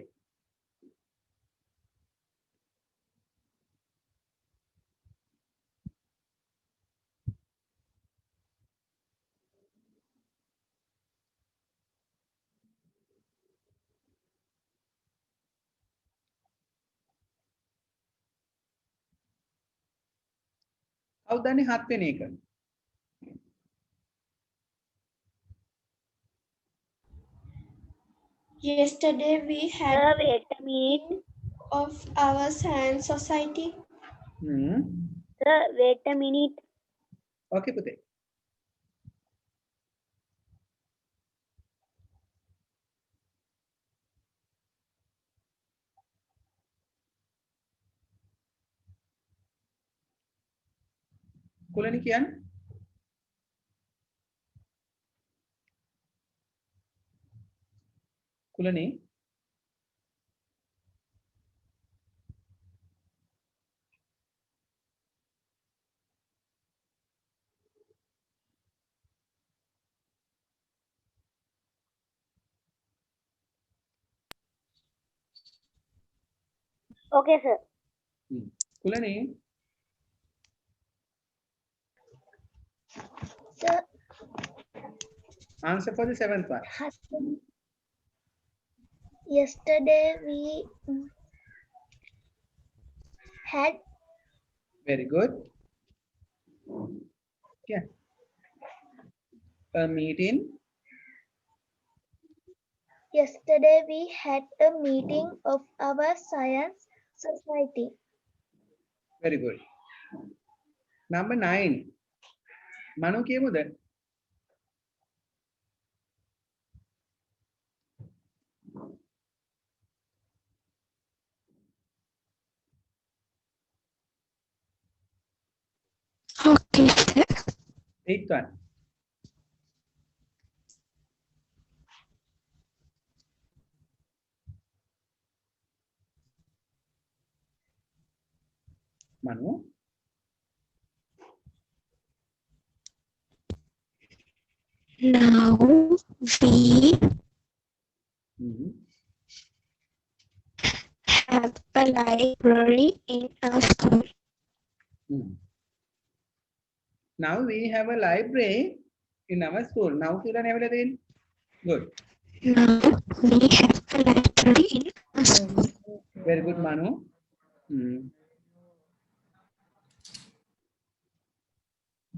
[SPEAKER 1] කවුද දන්නේ 7 වෙනි එක?
[SPEAKER 3] Yesterday we had
[SPEAKER 7] Sir, wait a minute.
[SPEAKER 3] of our science society.
[SPEAKER 7] Sir, wait a minute.
[SPEAKER 1] ඕකේ පුතේ. කුලනි කියන්නේ? කුලනි
[SPEAKER 7] Okay, sir.
[SPEAKER 1] කුලනි
[SPEAKER 2] Sir,
[SPEAKER 1] answer for the 7th one.
[SPEAKER 2] yesterday we had
[SPEAKER 1] Very good. Yeah. A meeting.
[SPEAKER 2] Yesterday we had a meeting of our science society.
[SPEAKER 1] Very good. Number 9. Manu කියමුද?
[SPEAKER 4] Okay, sir.
[SPEAKER 1] 8th one. Manu.
[SPEAKER 4] Now we have a library in our school.
[SPEAKER 1] Now we have a library in our school. Now කියලා නේවල තියෙන්නේ. Good.
[SPEAKER 4] Now we have a library in our school.
[SPEAKER 1] Very good, Manu.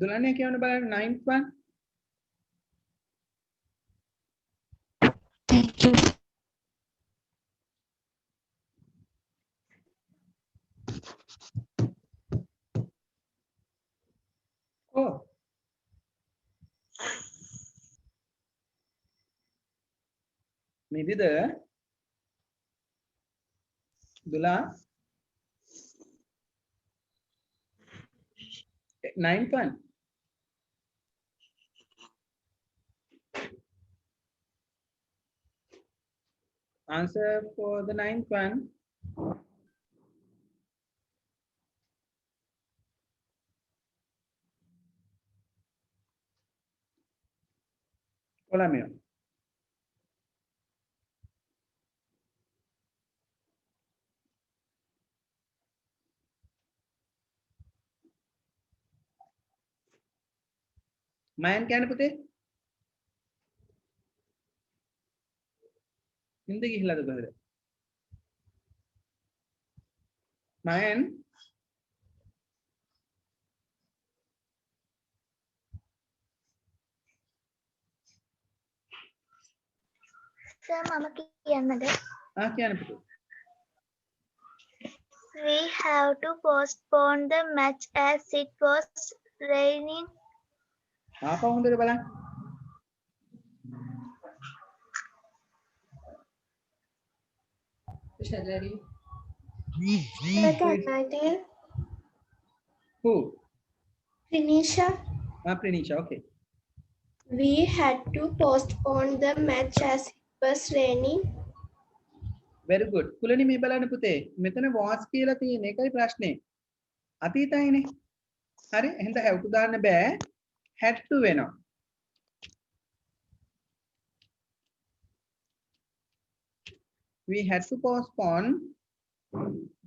[SPEAKER 1] දුලන්නේ කියවන්න බලන්න 9th one.
[SPEAKER 4] Thank you.
[SPEAKER 1] Oh. නිදිද? දුලා 9th one. Answer for the 9th one. Colombo. මයන් කියන්නේ පුතේ? නින්ද ගිහිලාද කොහෙද? මයන්
[SPEAKER 2] Sir, mama කියන්නද?
[SPEAKER 1] කියන්න පුතේ.
[SPEAKER 2] We have to postpone the match as it was raining.
[SPEAKER 1] ආපහු හොඳට බලන්න.
[SPEAKER 3] Can I tell?
[SPEAKER 1] Who?
[SPEAKER 3] Prinisha,
[SPEAKER 1] Prinisha, okay.
[SPEAKER 3] we had to postpone the match as it was raining.
[SPEAKER 1] Very good. කුලනි මේ බලන්න පුතේ. මෙතන was කියලා තියෙන එකයි ප්‍රශ්නේ. අතීතයිනේ. හරි? එහෙනම් have to දාන්න බෑ. had to වෙනවා. We had to postpone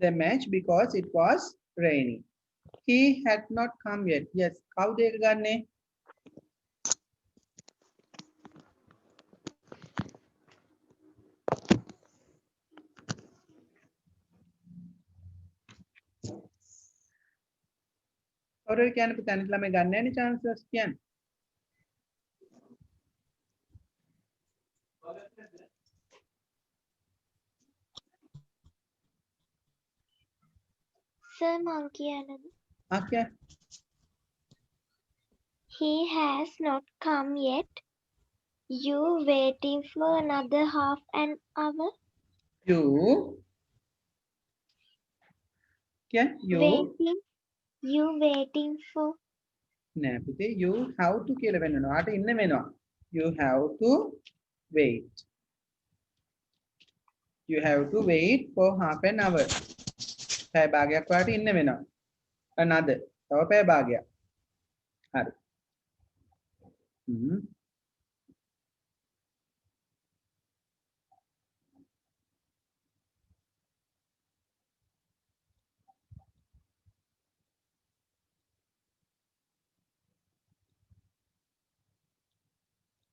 [SPEAKER 1] the match because it was raining. He had not come yet. Yes. කවුද ඒක ගන්නෙ? और क्या पुते अनित ළමයි ගන්න නැහැ නේ chances කියන්නේ.
[SPEAKER 2] Sir, මං කියන්නද?
[SPEAKER 1] क्या
[SPEAKER 2] He has not come yet. You waiting for another half an hour?
[SPEAKER 1] you क्या you
[SPEAKER 2] Waiting. You waiting for.
[SPEAKER 1] නෑ පුතේ you have to කියලා වෙනවා. ආට ඉන්න වෙනවා. You have to wait. You have to wait for half an hour. පැය භාගයක් වාට ඉන්න වෙනවා. another තව පැය භාගයක්. හරි.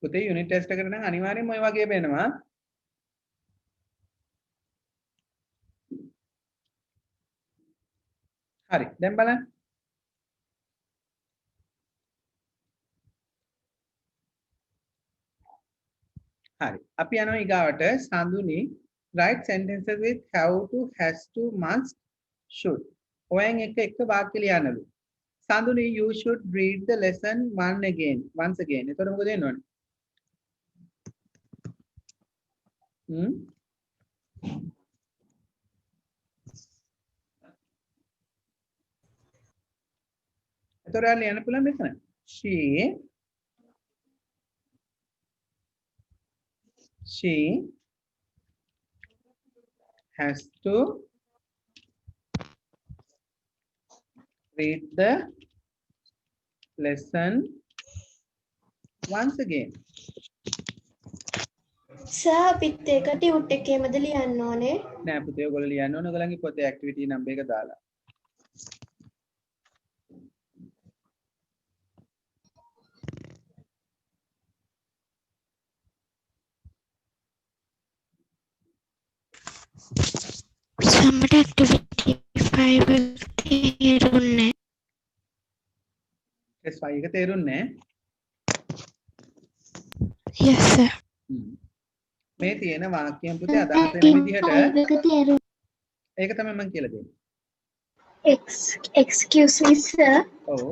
[SPEAKER 1] පුතේ යුනිට් ටෙස්ට් එකට නම් අනිවාර්යෙන්ම ඔය වගේ වෙනවා. හරි දැන් බලන්න. හරි අපි යනවා ඊගාවට Sanduni write sentences with have to, has to, must, should. ඔයන් එක වාක්‍ය ලියන්නලු. Sanduni you should read the lesson once again. එතකොට මොකද වෙන්න ඕනේ? එතකොට ලියන්න පුළුවන් මෙතන. She has to read the lesson once again.
[SPEAKER 3] Sir අපිත් ඒක ටියුට් එකේමද ලියන්න ඕනේ?
[SPEAKER 1] නෑ පුතේ ඔයගොල්ලෝ ලියන්න ඕනේ ඔයගලගේ පොතේ ඇක්ටිවිටි නම්බර් එක දාලා.
[SPEAKER 4] සම්මට ඇක්ටිවිටි 5 තේරුන්නේ
[SPEAKER 1] ටෙස්ට් 5 එක තේරුන්නේ
[SPEAKER 4] yes sir
[SPEAKER 1] මේ තියෙන වාක්‍යයන් පුතේ අදහස් වෙන විදිහට ඒක තමයි මම කියලා දෙන්නේ.
[SPEAKER 5] Excuse me sir.
[SPEAKER 1] ඔව්.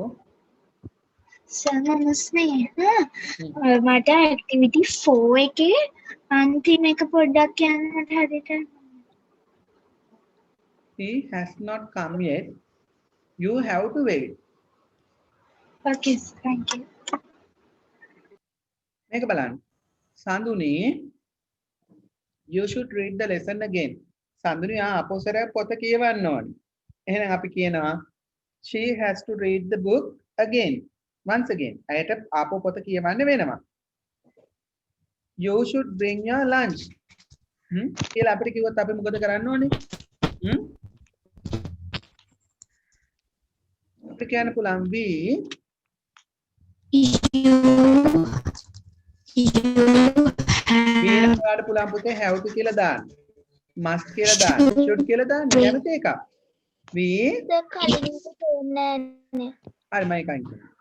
[SPEAKER 5] Sir මට activity 4 එකේ අන්තිම එක පොඩ්ඩක් කියන්නට හරියට.
[SPEAKER 1] He has not come yet. You have to wait.
[SPEAKER 5] Okay, thank you.
[SPEAKER 1] මේක බලන්න. Sanduni you should read the lesson again. Sanduni අපොසරයක් පොත කියවන්න ඕනි. එහෙනම් අපි කියනවා she has to read the book again. Once again. අයට ආපෝ පොත කියවන්න වෙනවා. You should bring your lunch. කියලා අපිට කිව්වොත් අපි මොකද කරන්න ඕනේ? අපි කියන්න පුළුවන් we have පුළුවන් පුතේ have to කියලා දාන්න. must කියලා දාන්න. should කියලා දාන්න. කැමති එකක්. we
[SPEAKER 2] Sir, කලින් එක තේරුන්නේ නැහැ.
[SPEAKER 1] හරි මම එකයි කියනවා.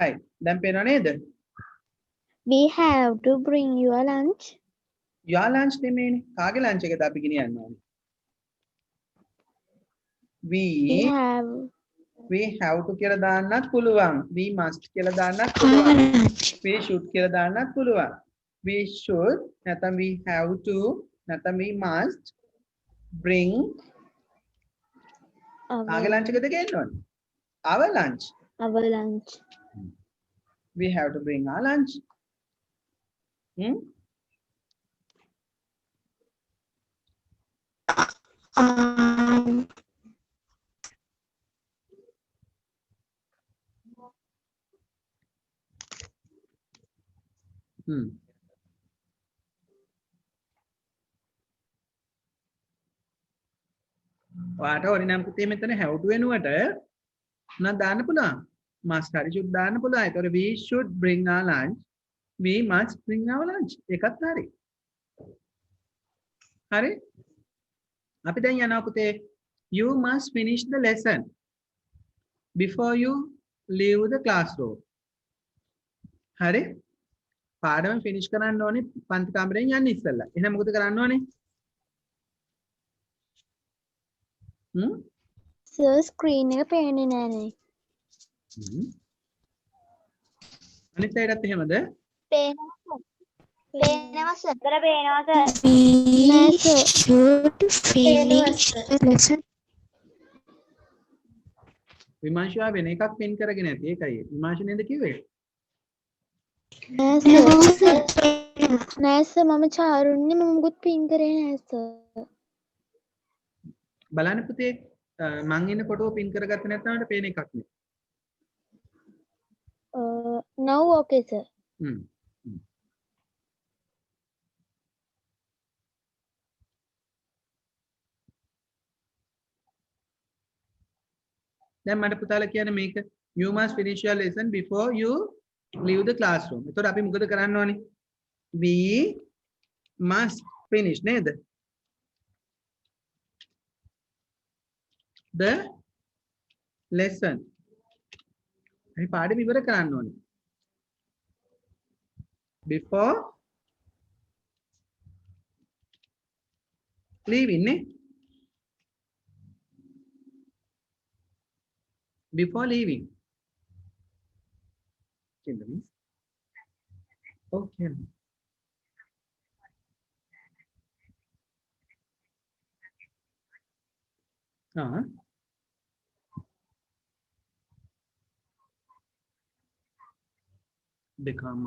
[SPEAKER 1] right දැන් පේනව නේද?
[SPEAKER 7] We have to bring your lunch.
[SPEAKER 1] your lunch නෙමෙයිනේ. කාගේ lunch එකද අපි ගෙනියන්න ඕනේ?
[SPEAKER 7] We
[SPEAKER 1] have to කියලා දාන්නත් පුළුවන්. we must කියලා දාන්නත් පුළුවන්. we should කියලා දාන්නත් පුළුවන්. we should නැත්නම් we have to නැත්නම් we must bring කාගේ lunch එකද ගේන්න ඕනේ? our lunch.
[SPEAKER 7] Our lunch.
[SPEAKER 1] We have to bring our lunch. ඔයාට ඕනේ නම් පුතේ මෙතන have to වෙනුවට නම් දාන්න පුළුවන්. must හරි should දාන්න පුළුවන්. ඒතකොට we should bring our lunch. We must bring our lunch. ඒකත් හරි. හරි? අපි දැන් යනවා පුතේ. You must finish the lesson before you leave the classroom. හරි? පාඩම ෆිනිෂ් කරන්න ඕනේ පන්ති කාමරයෙන් යන්න ඉස්සෙල්ලා. එහෙනම් මොකද කරන්න ඕනේ?
[SPEAKER 7] සර් ස්ක්‍රීන් එක පේන්නේ නෑනේ.
[SPEAKER 1] අනිත් අයටත් එහෙමද?
[SPEAKER 2] පේනවා සර්. පේනවා සර්.
[SPEAKER 7] නෑ sir.
[SPEAKER 4] should finish the lesson.
[SPEAKER 1] විමාංශුවා වෙන එකක් පින් කරගෙන ඇති. ඒකයි. විමාංශ නේද කිව්වේ?
[SPEAKER 7] නෑ සර් මම චාරුන්නේ මම මුකුත් පින් කරේ නෑ සර්.
[SPEAKER 1] බලන්න පුතේ මං ඉන්න ෆොටෝ පින් කරගත්තේ නැත්නම් අපිට පේන එකක් නේ.
[SPEAKER 7] now okay sir.
[SPEAKER 1] දැන් මට පුතාලා කියන්නේ මේක you must finish your lesson before you leave the classroom. එතකොට අපි මොකද කරන්න ඕනේ? We must finish නේද? The lesson. අපි පාඩම ඉවර කරන්න ඕනේ. Before leaving නේ? Before leaving. Okay. Become